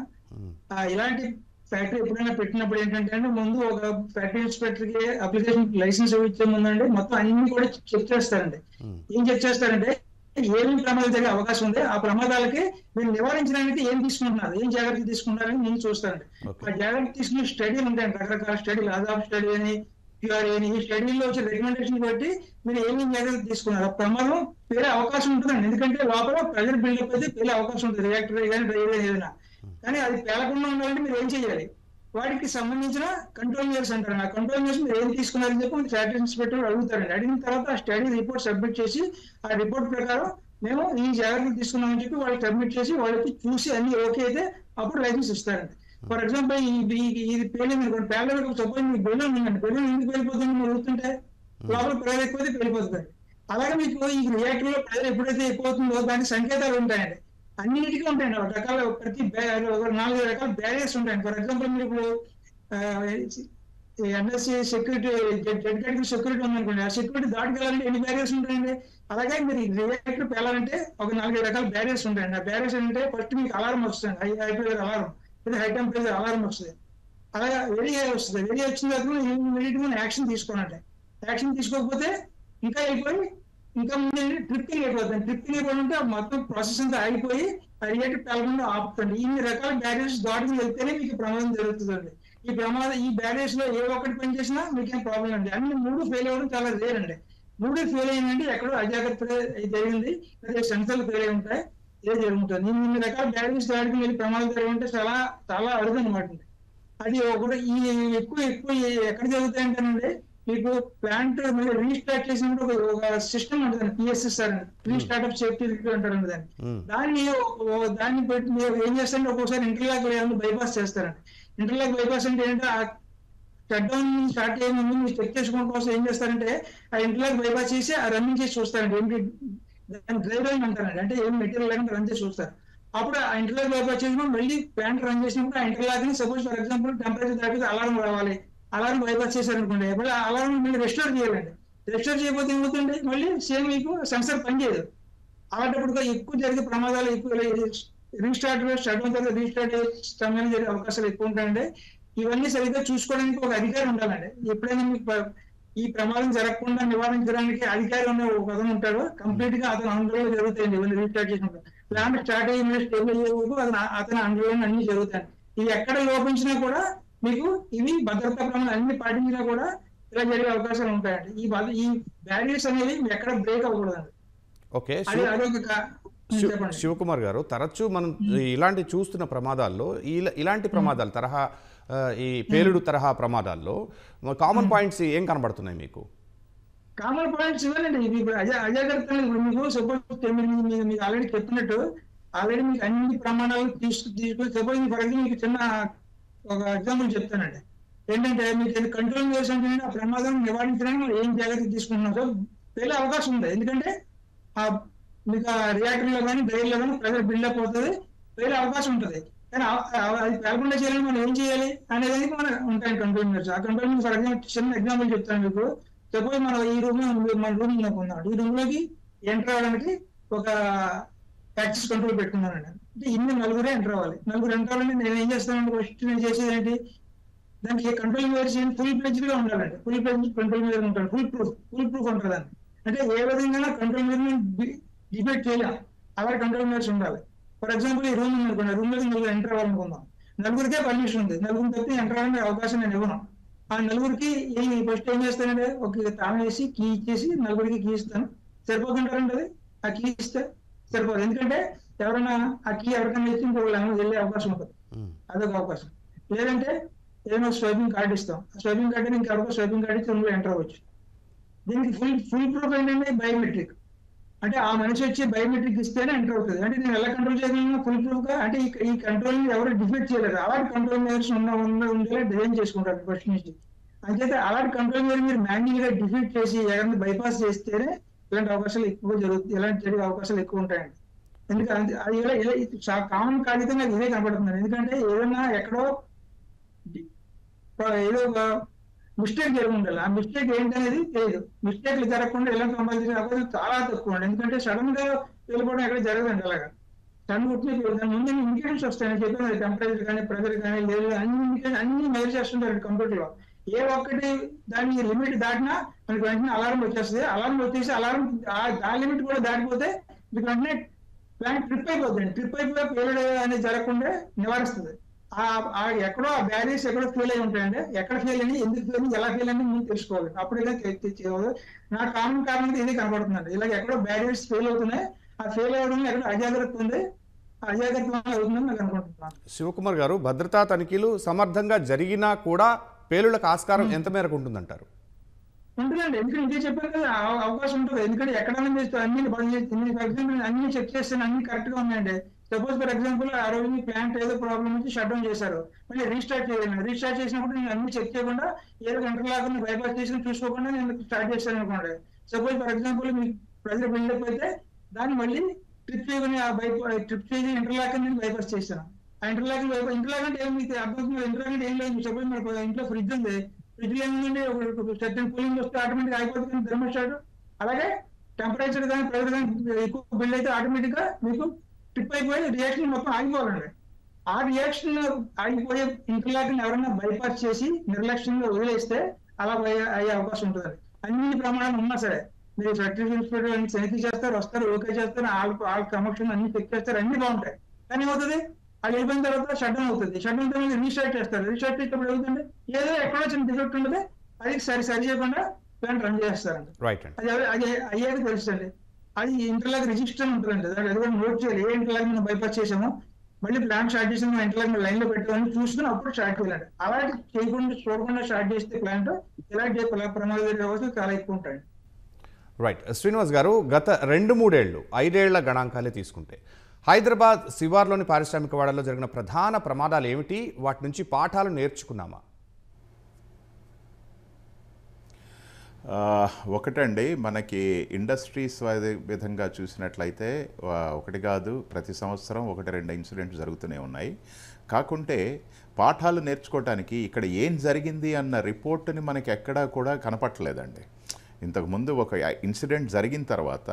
ఇలాంటి ఫ్యాక్టరీ ఎప్పుడైనా పెట్టినప్పుడు ఏంటంటే ముందు ఒక ఫ్యాక్టరీ ఇన్స్పెక్టర్ కి అప్లికేషన్ లైసెన్స్ ఇచ్చే ముందండి మొత్తం అన్ని కూడా చెక్ చేస్తారండి. ఏం చెక్ చేస్తారంటే ఏమేమి ప్రమాదాలు జరిగే అవకాశం ఉంది, ఆ ప్రమాదాలకి మీరు నివారించడానికి ఏం తీసుకుంటున్నారు, ఏం జాగ్రత్తలు తీసుకుంటారని నేను చూస్తానండి. ఆ జాగ్రత్త తీసుకునే స్టడీలు ఉంటాయండి, రకరకాల స్టడీలు, ఆదాబ్ స్టడీ అని, ప్యూఆర్ అని, ఈ స్టడీల్లో వచ్చే రికమెండేషన్ బట్టి మీరు ఏమేమి జాగ్రత్తలు తీసుకున్నారు. ఆ ప్రమాదం పేరే అవకాశం ఉంటుందండి. ఎందుకంటే లోపల ప్రెజర్ బిల్డప్ అయితే పేరే అవకాశం ఉంటుంది, రియాక్టర్ కానీ డ్రైవర్ ఏదైనా. కానీ అది పేలకుండా ఉండాలంటే మీరు ఏం చేయాలి, వాటికి సంబంధించిన కంట్రోల్ మెజర్స్ అంటారు. ఆ కంట్రోల్ మెజర్స్ మీరు ఏం తీసుకున్నారని చెప్పి ఫ్యాక్టరీ ఇన్స్పెక్టర్ అడుగుతారండి. అడిగిన తర్వాత ఆ స్టడీ రిపోర్ట్ సబ్మిట్ చేసి ఆ రిపోర్ట్ ప్రకారం మేము ఈ జాగ్రత్తలు తీసుకున్నామని చెప్పి వాళ్ళకి సబ్మిట్ చేసి వాళ్ళకి చూసి అన్ని ఓకే అయితే అప్పుడు లైసెన్స్ ఇస్తారండి. ఫర్ ఎగ్జాంపుల్ ఇది పేలింది అనుకోండి, పేలకి సపోజ్ మీకు బెలూన్ ఉందండి, బెలూన్ ఎందుకు వెళ్ళిపోతుంది మీరు అడుగుతుంటే లోపల ప్రెజర్ ఎక్కువైతే వెళ్ళిపోతుంది. అలాగే మీకు ఈ రియాక్టర్ లో ప్రెజర్ ఎప్పుడైతే ఎక్కువ అవుతుందో దానికి సంకేతాలు ఉంటాయండి, అన్నిటికీ ఉంటాయండి. ఒక రకాల ప్రతి 4 రకాల బ్యారియర్స్ ఉంటాయండి. ఫర్ ఎగ్జాంపుల్ మీరు ఇప్పుడు NSC security Z category security ఉందనుకోండి, ఆ సెక్యూరిటీ దాటుకెళ్ళాలంటే ఎన్ని బ్యారియర్స్ ఉంటాయండి. అలాగే మీరు రియాక్టర్ పేలాలంటే ఒక 4 రకాల బ్యారియర్స్ ఉంటాయండి. ఆ బ్యారియర్స్ ఏంటంటే ఫస్ట్ మీకు అలారం వస్తుంది, high pressure alarm, high temperature alarm వస్తుంది. అలాగే వెరీ హై వస్తుంది. వెరీ వచ్చిన తర్వాత ఇమీడియట్గా యాక్షన్ తీసుకోనండి. యాక్షన్ తీసుకోకపోతే ఇంకా అయిపోయి ఇంకా ముందు ట్రిప్పింగ్ అయిపోతుంది. ట్రిప్పింగ్ అయిపోతుంటే మొత్తం ప్రాసెస్ అంతా ఆగిపోయి ఆ రియాక్టర్ పేలకుండా ఆపుతుంది. ఇన్ని రకాల బ్యారియర్స్ దాటుకుని వెళ్తేనే మీకు ప్రమాదం జరుగుతుందండి. ఈ బ్యారియర్స్ లో ఏ ఒక్కటి పనిచేసినా మీకేం ప్రాబ్లం అండి. అన్ని 3 ఫెయిల్ అవ్వడం చాలా రేర్ అండి. 3 ఫెయిల్ అయిందంటే ఎక్కడో అజాగ్రత్త జరిగింది, అదే సెన్సర్లు ఫెయిల్ అయి ఉంటాయి, ఇదే జరుగుతుంది. ఇన్ని రకాల బ్యారియర్స్ దాటుకుని వెళ్ళి ప్రమాదం జరిగింటే చాలా చాలా అరుదు అనమాట. అది ఒకటి ఎక్కువ ఎక్కడ జరుగుతాయంటేనండి, మీకు ప్లాంట్ మీరు రీస్టార్ట్ చేసినప్పుడు ఒక సిస్టమ్ ఉంటుంది, పిఎస్ఎస్ఆర్ అని, రీస్టార్ట్అప్ సేఫ్టీ అంటారండి. దాన్ని బట్టి మీరు ఏం చేస్తారంటే ఒక్కోసారి ఇంటర్లాక్ బైపాస్ చేస్తారండి. ఇంటర్లాక్ బైపాస్ అంటే ఏంటంటే ఆ షట్ డౌన్ స్టార్ట్ అయ్యే ముందు మీరు చెక్ చేసుకోవడం కోసం ఏం చేస్తారంటే ఆ ఇంటర్లాక్ బైపాస్ చేసి ఆ రన్నింగ్ చేసి చూస్తారండి. ఏంటి దాన్ని డ్రైవ్ రన్ అంటారండి, అంటే ఏం మెటీరియల్ లేకుండా రన్ చేసి చూస్తారు. అప్పుడు ఆ ఇంటర్లాక్ బైపాస్ చేసినప్పుడు మళ్ళీ ప్లాంట్ రన్ చేసినప్పుడు ఆ ఇంటర్లాక్ ని సపోజ్ ఫర్ ఎగ్జాంపుల్ టెంపరేచర్ దాటితే అలారం రావాలి, అలారం బైపాస్ చేశారనుకోండి, మళ్ళీ అలారం మళ్ళీ రెస్టోర్ చేయాలండి. రెస్టోర్ చేయకపోతే ఏమవుతుంది, మళ్ళీ సేమ్ మీకు సెన్సర్ పనిచేయదు. అలాంటప్పుడు ఎక్కువ జరిగే ప్రమాదాలు ఎక్కువ రీస్టార్ట్ షట్ డౌన్ తర్వాత రీస్టార్ట్ సమయంలో జరిగే అవకాశాలు ఎక్కువ ఉంటాయండి. ఇవన్నీ సరిగ్గా చూసుకోవడానికి ఒక అధికారి ఉండాలండి. ఎప్పుడైనా మీకు ఈ ప్రమాదం జరగకుండా నివారించడానికి అధికారి ఉన్న ఒక అతను ఉంటాడు, కంప్లీట్ గా అతను ఆందోళన జరుగుతాయండి. ఇవన్నీ రీస్టార్ట్ చేసినప్పుడు ప్లాంట్ స్టార్ట్ అయ్యి స్టేబుల్ అయ్యే అతని ఆందోళన అన్ని జరుగుతాయి. ఇవి ఎక్కడ లోపించినా కూడా మీకు ఇవి భద్రతా ప్రమాణాలు అన్ని పాటించినా కూడా ఇలా జరిగే అవకాశాలు ఉంటాయండి. ఈ బ్యారియర్స్ అనేవి ఎక్కడ బ్రేక్ అవ్వకూడదండి. ఓకే, శివకుమార్ గారు, తరచూ మనం ఇలాంటి చూస్తున్న ప్రమాదాల్లో ఇలాంటి ప్రమాదాలు తరహా ఈ పేలుడు తరహా ప్రమాదాల్లో కామన్ పాయింట్స్ ఏం కనబడుతున్నాయి మీకు? కామన్ పాయింట్స్ ఇవ్వాలండి. ఇప్పుడు అజాగ్రత్తలు ఇప్పుడు మీకు సపోజ్ మీకు ఆల్రెడీ చెప్పినట్టు ఆల్రెడీ మీకు అన్ని ప్రమాణాలు తీసుకుని సపోజ్ ఫర్ ఎగ్జాంపుల్ మీకు చిన్న ఒక ఎగ్జాంపుల్ చెప్తానండి. ఏంటంటే మీకు కంట్రోల్ చేసి ఆ ప్రమాదం నివారించడానికి మనం ఏం జాగ్రత్తలు తీసుకుంటున్నాం సో వెళ్ళే అవకాశం ఉంది. ఎందుకంటే మీకు ఆ రియాక్టర్ లో కానీ డ్రైవర్ లో కానీ ప్రెజర్ బిల్డప్ అవుతుంది, వెళ్ళే అవకాశం ఉంటుంది. కానీ అది పేలకుండా చేయాలని మనం ఏం చేయాలి అనేది మనం ఉంటాయి కంట్రోల్ మెజర్స్. ఆ కంట్రోల్ మెజర్స్ ఫర్ ఎగ్జాంపుల్ చిన్న ఎగ్జాంపుల్ చెప్తాను మీకు. సపోజ్ మనం ఈ రూమ్ మన రూమ్ ఉన్నాం, ఈ రూమ్ లోకి ఎంటర్ అవ్వడానికి ఒక యాక్సెస్ కంట్రోల్ పెట్టుకున్నానండి. అంటే ఇన్ని 4 ఎంటర్ అవ్వాలి. 4 ఎంటర్ అవ్వాలంటే నేను ఏం చేస్తానంటే ఫస్ట్ నేను చేసేది ఏంటి, దానికి కంట్రోల్ మెజర్స్ ఫుల్ ఫ్లెడ్జ్డ్ గా ఉండాలండి. ఫుల్ ఫ్లెడ్జ్ కంట్రోల్ మెజర్ ఉంటాడు, ఫుల్ ప్రూఫ్ ఉంటుందండి. అంటే ఏ విధంగా కంట్రోల్ మెజర్ డిబేట్ చేయలేం, అలాగే కంట్రోల్ మెజర్స్ ఉండాలి. ఫర్ ఎగ్జాంపుల్ ఈ రూమ్ ఉందనుకోండి, రూమ్ లోకి 4 ఎంటర్ అవ్వాలనుకుందాం. నలుగురికే పర్మిషన్ ఉంది, నలుగురు తప్పితే ఎంటర్ అవ్వడానికి అవకాశం నేను ఇవ్వను. ఆ నలుగురికి ఫస్ట్ ఏం చేస్తానంటే ఒక తాళం వేసి కీ ఇచ్చేసి నలుగురికి కీ ఇస్తాను. సరిపోతుంటారండి అది, ఆ కీ ఇస్తే సరిపోదు. ఎందుకంటే ఎవరైనా ఆ కీ ఎవరికైనా ఇచ్చి ఇంకొకళ్ళు వెళ్ళే అవకాశం ఉంటుంది, అదొక అవకాశం. లేదంటే ఏదైనా స్వైపింగ్ కార్డు ఇస్తాం, ఆ స్వైపింగ్ కార్డు ఇంకెవరికో స్వైపింగ్ కార్డు ఇచ్చి అందులో ఎంటర్ అవ్వచ్చు. దీనికి ఫుల్ ప్రూఫ్ ఏంటంటే బయోమెట్రిక్, అంటే ఆ మనిషి వచ్చి బయోమెట్రిక్ ఇస్తేనే ఎంటర్ అవుతుంది. అంటే నేను ఎలా కంట్రోల్ చేయగలను ఫుల్ ప్రూఫ్ గా, అంటే ఈ కంట్రోల్ ఎవరు డిఫెక్ట్ చేయలేదు. అలాంటి కంట్రోల్ మేయర్స్ ఉండేలా డిజైన్ చేసుకుంటారు ఫస్ట్ నుంచి. అంచేత అలాంటి కంట్రోల్ మేయర్ మీరు మాన్యువల్ గా డిఫెక్ట్ చేసి ఎవరిని బైపాస్ చేస్తేనే ఇలాంటి అవకాశాలు ఎక్కువ జరుగుతుంది, ఇలాంటి జరిగే అవకాశాలు ఎక్కువ ఉంటాయండి. ఎందుకంటే అది ఇలా కామన్ కాగితంగా ఇదే కనపడుతుంది. ఎందుకంటే ఏదైనా ఎక్కడో ఏదో ఒక మిస్టేక్ జరిగి ఉండాలి, ఆ మిస్టేక్ ఏంటనేది తెలియదు. మిస్టేక్లు జరగకుండా ఇలా సంబంధించిన అవకాశాలు చాలా తక్కువ అండి. ఎందుకంటే సడన్ గా వెళ్ళిపోవడం ఎక్కడ జరగదండి. అలాగా సడన్ దాని ముందు ఇండికేషన్స్ వస్తాయి. నేను చెప్పాను టెంపరేచర్ కానీ ప్రెషర్ కానీ లేదు అన్ని మెజర్ చేస్తుంటారు కంప్యూటర్ లో. ఏ ఒక్కటి దాని లిమిట్ దాటినా మనకి వెంటనే అలారం వచ్చేస్తుంది. అలారం వచ్చేసి అలారం ఆ లిమిట్ కూడా దాటిపోతే మీకు వెంటనే ప్లాంట్ ట్రిప్ అయిపోతుంది. ట్రిప్ అయిపోయి ఫెయిల్ అనేది జరగకుండా నివారిస్తుంది. ఎక్కడో ఆ బ్యారియర్స్ ఎక్కడో ఫెయిల్ అయి ఉంటాయండి. ఎక్కడ ఫెయిల్ అని, ఎందుకు ఫెయిల్ అని, ఎలా ఫెయిల్ అని ముందు తెలుసుకోవాలి. అప్పుడైనా తెచ్చేవాళ్ళు. నా కారణం ఇదే కనపడుతుందండి. ఇలాగ ఎక్కడో బ్యారియర్స్ ఫెయిల్ అవుతున్నాయి, ఆ ఫెయిల్ అవ్వడం ఎక్కడ అజాగ్రత్త ఉంది, అజాగ్రత్త వల్ల అవుతుందని నాకు అనుకుంటున్నాను. శివకుమార్ గారు, భద్రతా తనిఖీలు సమర్థంగా జరిగినా కూడా పేలుళ్లకు ఆస్కారం ఎంత మేరకు ఉంటుందంటారు? ఉంటుందండి. ఎందుకంటే ఇదే చెప్పారు కదా, అవకాశం ఉంటుంది. ఎందుకంటే ఎక్కడైనా అన్ని ఫర్ ఎగ్జాంపుల్ అన్ని చెక్ చేస్తే అన్ని కరెక్ట్ గా ఉన్నాయండి. సపోజ్ ఫర్ ఎగ్జాంపుల్ ఆ రోజు మీ ప్లాంట్ ఏదో ప్రాబ్లం వచ్చి షట్ డౌన్ చేశారు, మళ్ళీ రీస్టార్ట్ చేయాలి. రీస్టార్ట్ చేసినప్పుడు నేను అన్ని చెక్ చేయకుండా ఏదో ఇంటర్లాక్ బైపాస్ చేసి చూసుకోకుండా నేను స్టార్ట్ చేశాను అనుకోండి. సపోజ్ ఫర్ ఎగ్జాంపుల్ మీకు ప్రెజర్ బిల్డప్ అయితే దాన్ని మళ్ళీ ట్రిప్ చేయని ట్రిప్ చేసి ఇంటర్లాక్ నేను బైపాస్ చేశాను. ఆ ఇంటర్లాక్ అంటే ఏమి అర్థం, ఇంటర్లాక్ అంటే ఏం లేదు. సపోజ్ మన ఇంట్లో ఫ్రిడ్జ్ ఉంది, ఫ్రిడ్జ్ లో ఏముందండి సర్టెన్ కూలింగ్ వస్తే ఆటోమేటిక్ అయిపోతుంది థర్మోస్టాట్. అలాగే టెంపరేచర్ కానీ ప్రెజర్ కానీ ఎక్కువ బిల్డ్ అయితే ఆటోమేటిక్ గా మీకు ట్రిప్ అయిపోయి రియాక్షన్ మొత్తం ఆగిపోవాలండి. ఆ రియాక్షన్ ఆగిపోయే ఇంటర్లాక్ ఎవరైనా బైపాస్ చేసి నిర్లక్ష్యంగా వదిలేస్తే అలా అయ్యే అవకాశం ఉంటుంది. అన్ని ప్రమాణాలు ఉన్నా సరే మీరు ఫ్యాక్టరీ ఇన్స్పెక్టర్ అన్ని తనిఖీ చేస్తారు, వస్తారు, ఓకే చేస్తారు, వాళ్ళ సమక్షంలో అన్ని చెక్ చేస్తారు, అన్ని బాగుంటాయి. కానీ ఏమవుతుంది, అది వెళ్ళిపోయిన తర్వాత షట్ డౌన్ అవుతుంది. షట్ డౌన్ తర్వాత రీస్టార్ట్ చేస్తారు. రీస్టార్ట్ చేసినప్పుడు ఏమవుతుంది, ఏదో ఎక్కడో చిన్న డిఫెక్ట్ ఉంటుంది, అది సరి చేయకుండా ప్లాంట్ రన్ చేస్తారండి. అది అయ్యేది తెలుస్తుంది. అది ఇంటర్లాక్ రిజిస్టర్ ఉంటుందండి, అది కూడా నోట్ చేయాలి. ఏ ఇంటర్లాక్ మనం బైపాస్ చేసామో మళ్ళీ ప్లాంట్ స్టార్ట్ చేసి మనం ఇంటర్లాక్ లైన్ లో పెట్టామని చూసుకుని అప్పుడు స్టార్ట్ చేయాలండి. అలాంటి చూడకుండా స్టార్ట్ చేస్తే ప్లాంట్ ఇలాంటి ప్రమాద వ్యవస్థలు చాలా ఎక్కువ ఉంటాయి. రైట్. శ్రీనివాస్ గారు, గత 2-3 ఏళ్ళు 5 ఏళ్ల గణాంకాలే తీసుకుంటే హైదరాబాద్ శివార్లోని పారిశ్రామిక వాడల్లో జరిగిన ప్రధాన ప్రమాదాలు ఏమిటి? వాటి నుంచి పాఠాలు నేర్చుకున్నామా? ఒకటండి, మనకి ఇండస్ట్రీస్ విధంగా చూసినట్లయితే ఒకటి కాదు, ప్రతి సంవత్సరం 1-2 ఇన్సిడెంట్స్ జరుగుతూనే ఉన్నాయి. కాకుంటే పాఠాలు నేర్చుకోవటానికి ఇక్కడ ఏం జరిగింది అన్న రిపోర్ట్ని మనకి ఎక్కడా కూడా కనపట్టలేదండి. ఇంతకుముందు ఒక ఇన్సిడెంట్ జరిగిన తర్వాత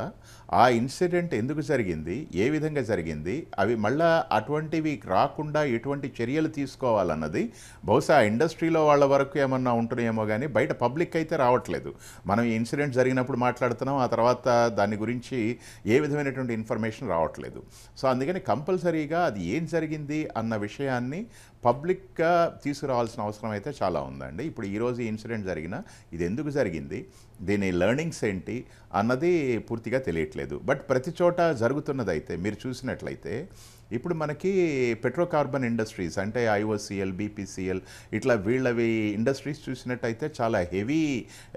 ఆ ఇన్సిడెంట్ ఎందుకు జరిగింది, ఏ విధంగా జరిగింది, అవి మళ్ళా అటువంటివి రాకుండా ఎటువంటి చర్యలు తీసుకోవాలన్నది బహుశా ఇండస్ట్రీలో వాళ్ళ వరకు ఏమన్నా ఉంటున్నాయేమో కానీ బయట పబ్లిక్ అయితే రావట్లేదు. మనం ఈ ఇన్సిడెంట్ జరిగినప్పుడు మాట్లాడుతున్నాం, ఆ తర్వాత దాని గురించి ఏ విధమైనటువంటి ఇన్ఫర్మేషన్ రావట్లేదు. సో అందుకని కంపల్సరీగా అది ఏం జరిగింది అన్న విషయాన్ని పబ్లిక్గా తీసుకురావాల్సిన అవసరం అయితే చాలా ఉందండి. ఇప్పుడు ఈరోజు ఈ ఇన్సిడెంట్ జరిగిన ఇది ఎందుకు జరిగింది, దీని లెర్నింగ్స్ ఏంటి అన్నది పూర్తిగా తెలియట్లేదు. బట్ ప్రతి చోట జరుగుతున్నదైతే మీరు చూసినట్లయితే ఇప్పుడు మనకి పెట్రోకార్బన్ ఇండస్ట్రీస్ అంటే IOCL, BPCL ఇట్లా వీళ్ళవి ఇండస్ట్రీస్ చూసినట్టయితే చాలా heavy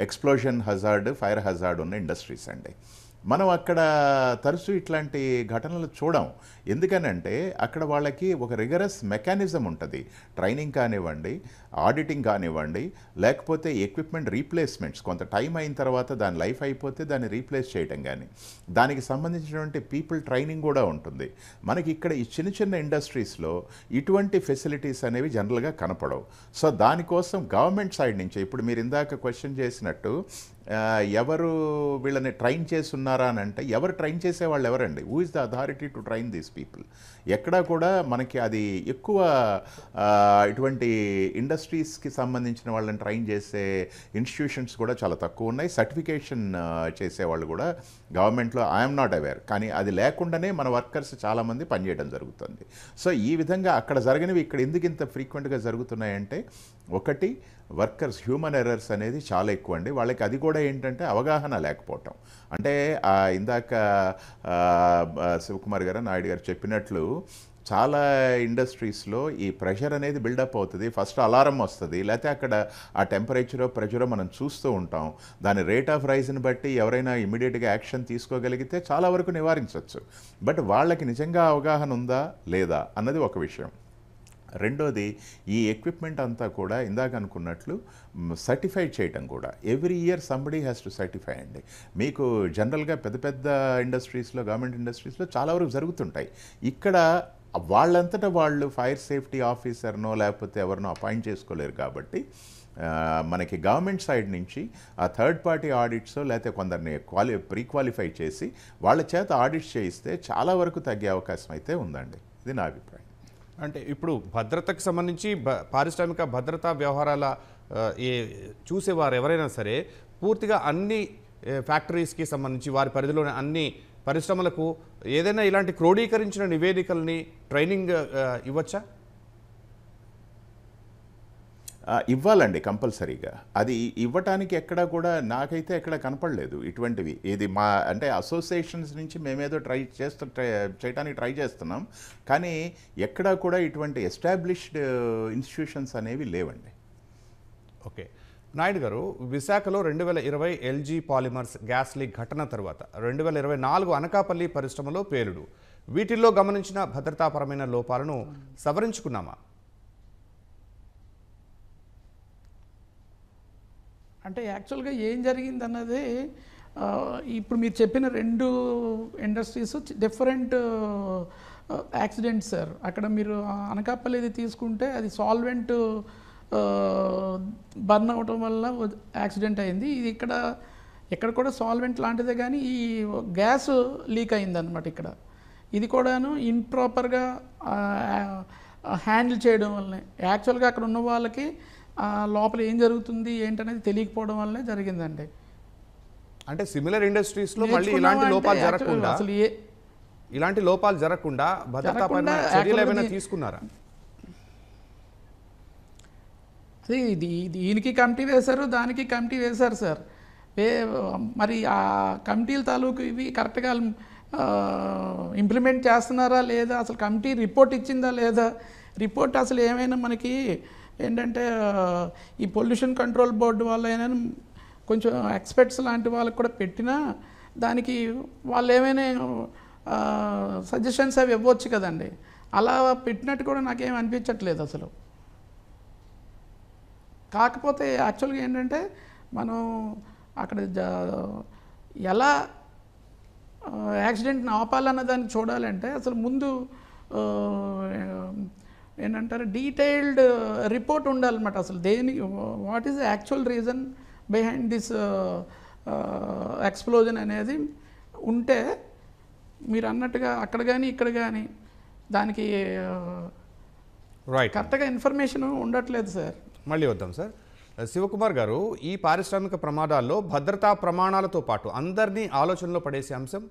explosion hazard, fire hazard ఉన్న ఇండస్ట్రీస్ అండి. మనం అక్కడ తరచూ ఇట్లాంటి ఘటనలు చూడం. ఎందుకనంటే అక్కడ వాళ్ళకి ఒక రిగరస్ మెకానిజం ఉంటుంది. ట్రైనింగ్ కానివ్వండి, ఆడిటింగ్ కానివ్వండి, లేకపోతే ఎక్విప్మెంట్ రీప్లేస్మెంట్స్, కొంత టైం అయిన తర్వాత దాని లైఫ్ అయిపోతే దాన్ని రీప్లేస్ చేయడం కానీ, దానికి సంబంధించినటువంటి పీపుల్ ట్రైనింగ్ కూడా ఉంటుంది. మనకి ఇక్కడ ఈ చిన్న చిన్న ఇండస్ట్రీస్లో ఇటువంటి ఫెసిలిటీస్ అనేవి జనరల్గా కనపడవు. సో దానికోసం గవర్నమెంట్ సైడ్ నుంచి ఇప్పుడు మీరు ఇందాక క్వశ్చన్ చేసినట్టు ఎవరు వీళ్ళని ట్రైన్ చేస్తున్నారు చేస్తారా అని అంటే ఎవరు ట్రైన్ చేసేవాళ్ళు ఎవరండి? Who is the authority to train these people? ఎక్కడా కూడా మనకి అది ఎక్కువ ఇటువంటి ఇండస్ట్రీస్కి సంబంధించిన వాళ్ళని ట్రైన్ చేసే ఇన్స్టిట్యూషన్స్ కూడా చాలా తక్కువ ఉన్నాయి. సర్టిఫికేషన్ చేసేవాళ్ళు కూడా గవర్నమెంట్లో ఐఎమ్ నాట్ అవేర్, కానీ అది లేకుండానే మన వర్కర్స్ చాలామంది పనిచేయడం జరుగుతుంది. సో ఈ విధంగా అక్కడ జరగనివి ఇక్కడ ఎందుకు ఇంత ఫ్రీక్వెంట్గా జరుగుతున్నాయంటే, ఒకటి వర్కర్స్ హ్యూమన్ ఎర్రర్స్ అనేది చాలా ఎక్కువ అండి. వాళ్ళకి అది కూడా ఏంటంటే అవగాహన లేకపోవటం. అంటే ఇందాక శివకుమార్ గారు, నాయుడు గారు చెప్పినట్లు చాలా ఇండస్ట్రీస్లో ఈ ప్రెషర్ అనేది బిల్డప్ అవుతుంది. ఫస్ట్ అలారం వస్తుంది, లేకపోతే అక్కడ ఆ టెంపరేచరో ప్రెషరో మనం చూస్తూ ఉంటాం. దాని రేట్ ఆఫ్ రైజ్ని బట్టి ఎవరైనా ఇమీడియట్గా యాక్షన్ తీసుకోగలిగితే చాలా వరకు నివారించవచ్చు. బట్ వాళ్ళకి నిజంగా అవగాహన ఉందా లేదా అన్నది ఒక విషయం. రెండోది, ఈ ఎక్విప్మెంట్ అంతా కూడా ఇందాక అనుకున్నట్లు సర్టిఫై చేయటం కూడా. Every year somebody has to certify అండి. మీకు జనరల్గా పెద్ద పెద్ద ఇండస్ట్రీస్లో, గవర్నమెంట్ ఇండస్ట్రీస్లో చాలా వరకు జరుగుతుంటాయి. ఇక్కడ వాళ్ళంతటా వాళ్ళు ఫైర్ సేఫ్టీ ఆఫీసర్నో లేకపోతే ఎవరినో అపాయింట్ చేసుకోలేరు కాబట్టి మనకి గవర్నమెంట్ సైడ్ నుంచి ఆ థర్డ్ పార్టీ ఆడిట్స్ లేకపోతే కొందరిని ప్రీక్వాలిఫై చేసి వాళ్ళ చేత ఆడిట్స్ చేయిస్తే చాలా వరకు తగ్గే అవకాశం అయితే ఉందండి. ఇది నా అభిప్రాయం. అంటే ఇప్పుడు భద్రతకు సంబంధించి పారిశ్రామిక భద్రతా వ్యవహారాల చూసేవారు ఎవరైనా సరే పూర్తిగా అన్ని ఫ్యాక్టరీస్కి సంబంధించి వారి పరిధిలోని అన్ని పరిశ్రమలకు ఏదైనా ఇలాంటి క్రోడీకరించిన నివేదికల్ని ట్రైనింగ్ ఇవ్వచ్చా? ఇవ్వాలండి కంపల్సరీగా. అది ఇవ్వటానికి ఎక్కడా కూడా నాకైతే ఎక్కడ కనపడలేదు ఇటువంటివి. ఇది మా అంటే అసోసియేషన్స్ నుంచి మేమేదో చేయడానికి ట్రై చేస్తున్నాం, కానీ ఎక్కడా కూడా ఇటువంటి ఎస్టాబ్లిష్డ్ ఇన్స్టిట్యూషన్స్ అనేవి లేవండి. ఓకే నాయుడు గారు, విశాఖలో 2020 ఎల్జీ పాలిమర్స్ గ్యాస్ లీక్ ఘటన తర్వాత 2024 అనకాపల్లి పరిశ్రమలో పేలుడు, వీటిల్లో గమనించిన భద్రతాపరమైన లోపాలను సవరించుకున్నామా? అంటే యాక్చువల్గా ఏం జరిగింది అన్నది ఇప్పుడు మీరు చెప్పిన రెండు ఇండస్ట్రీస్ డిఫరెంట్ యాక్సిడెంట్స్ సార్. అక్కడ మీరు అనకాపల్లిది తీసుకుంటే అది సాల్వెంట్ బర్న్ అవటం వల్ల యాక్సిడెంట్ అయింది. ఇది ఇక్కడ కూడా సాల్వెంట్ లాంటిదే, కానీ ఈ గ్యాస్ లీక్ అయిందన్నమాట ఇక్కడ. ఇది కూడాను ఇంప్రాపర్గా హ్యాండిల్ చేయడం వల్లనే, యాక్చువల్గా అక్కడ ఉన్న వాళ్ళకి లోపల ఏం జరుగుతుంది ఏంటనేది తెలియకపోవడం వల్లే జరిగిందండి. అంటే సిమిలర్ ఇండస్ట్రీస్లో మళ్ళీ ఇలాంటి లోపాలు జరగకుండా, అసలు ఇలాంటి లోపాలు జరగకుండా భద్రతాపరమైన చర్యలు ఏమైనా తీసుకున్నారా? అది దీనికి కమిటీ వేశారు, దానికి కమిటీ వేశారు సార్. మరి ఆ కమిటీల తాలూకు ఇవి కరెక్ట్గా ఇంప్లిమెంట్ చేస్తున్నారా లేదా, అసలు కమిటీ రిపోర్ట్ ఇచ్చిందా లేదా, రిపోర్ట్ అసలు ఏమైనా మనకి ఏంటంటే ఈ పొల్యూషన్ కంట్రోల్ బోర్డు వాళ్ళైనా కొంచెం ఎక్స్పర్ట్స్ లాంటి వాళ్ళకి కూడా పెట్టినా దానికి వాళ్ళు ఏమైనా సజెషన్స్ అవి ఇవ్వచ్చు కదండి. అలా పెట్టినట్టు కూడా నాకేం అనిపించట్లేదు అసలు. కాకపోతే యాక్చువల్గా ఏంటంటే మనం అక్కడ ఎలా యాక్సిడెంట్ని ఆపాలన్న దాన్ని చూడాలంటే అసలు ముందు ఏంటంటారు డీటెయిల్డ్ రిపోర్ట్ ఉండాలన్నమాట. అసలు what is the actual reason behind this explosion అనేది ఉంటే మీరు అన్నట్టుగా అక్కడ కానీ ఇక్కడ కానీ దానికి కరెక్ట్గా ఇన్ఫర్మేషన్ ఉండట్లేదు సార్. మళ్ళీ వద్దాం సార్. శివకుమార్ గారు, ఈ పారిశ్రామిక ప్రమాదాల్లో భద్రతా ప్రమాణాలతో పాటు అందరినీ ఆలోచనలో పడేసే అంశం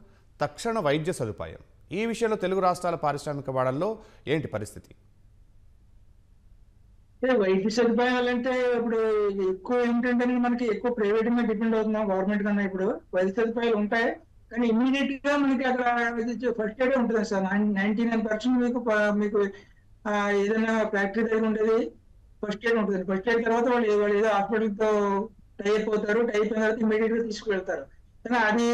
తక్షణ వైద్య సదుపాయం. ఈ విషయంలో తెలుగు రాష్ట్రాల పారిశ్రామిక వాడల్లో ఏంటి పరిస్థితి? వైద్య సదుపాయాలు అంటే ఇప్పుడు ఎక్కువ ఏంటంటే మనకి ఎక్కువ ప్రైవేట్ మీద డిపెండ్ అవుతున్నాం గవర్నమెంట్ కన్నా. ఇప్పుడు వైద్య సదుపాయాలు ఉంటాయి, కానీ ఇమ్మీడియట్ గా మనకి అక్కడ ఫస్ట్ ఎయిడ్ ఉంటుంది సార్. 99% మీకు ఏదైనా ఫ్యాక్టరీ దగ్గర ఉండేది ఫస్ట్ ఎయిడ్ ఉంటుంది. ఫస్ట్ ఎయిడ్ తర్వాత వాళ్ళు ఏదో హాస్పిటల్ తో టై అయిపోతారు, టై అయిపోయిన తర్వాత ఇమ్మీడియట్ గా తీసుకువెళ్తారు. కానీ అది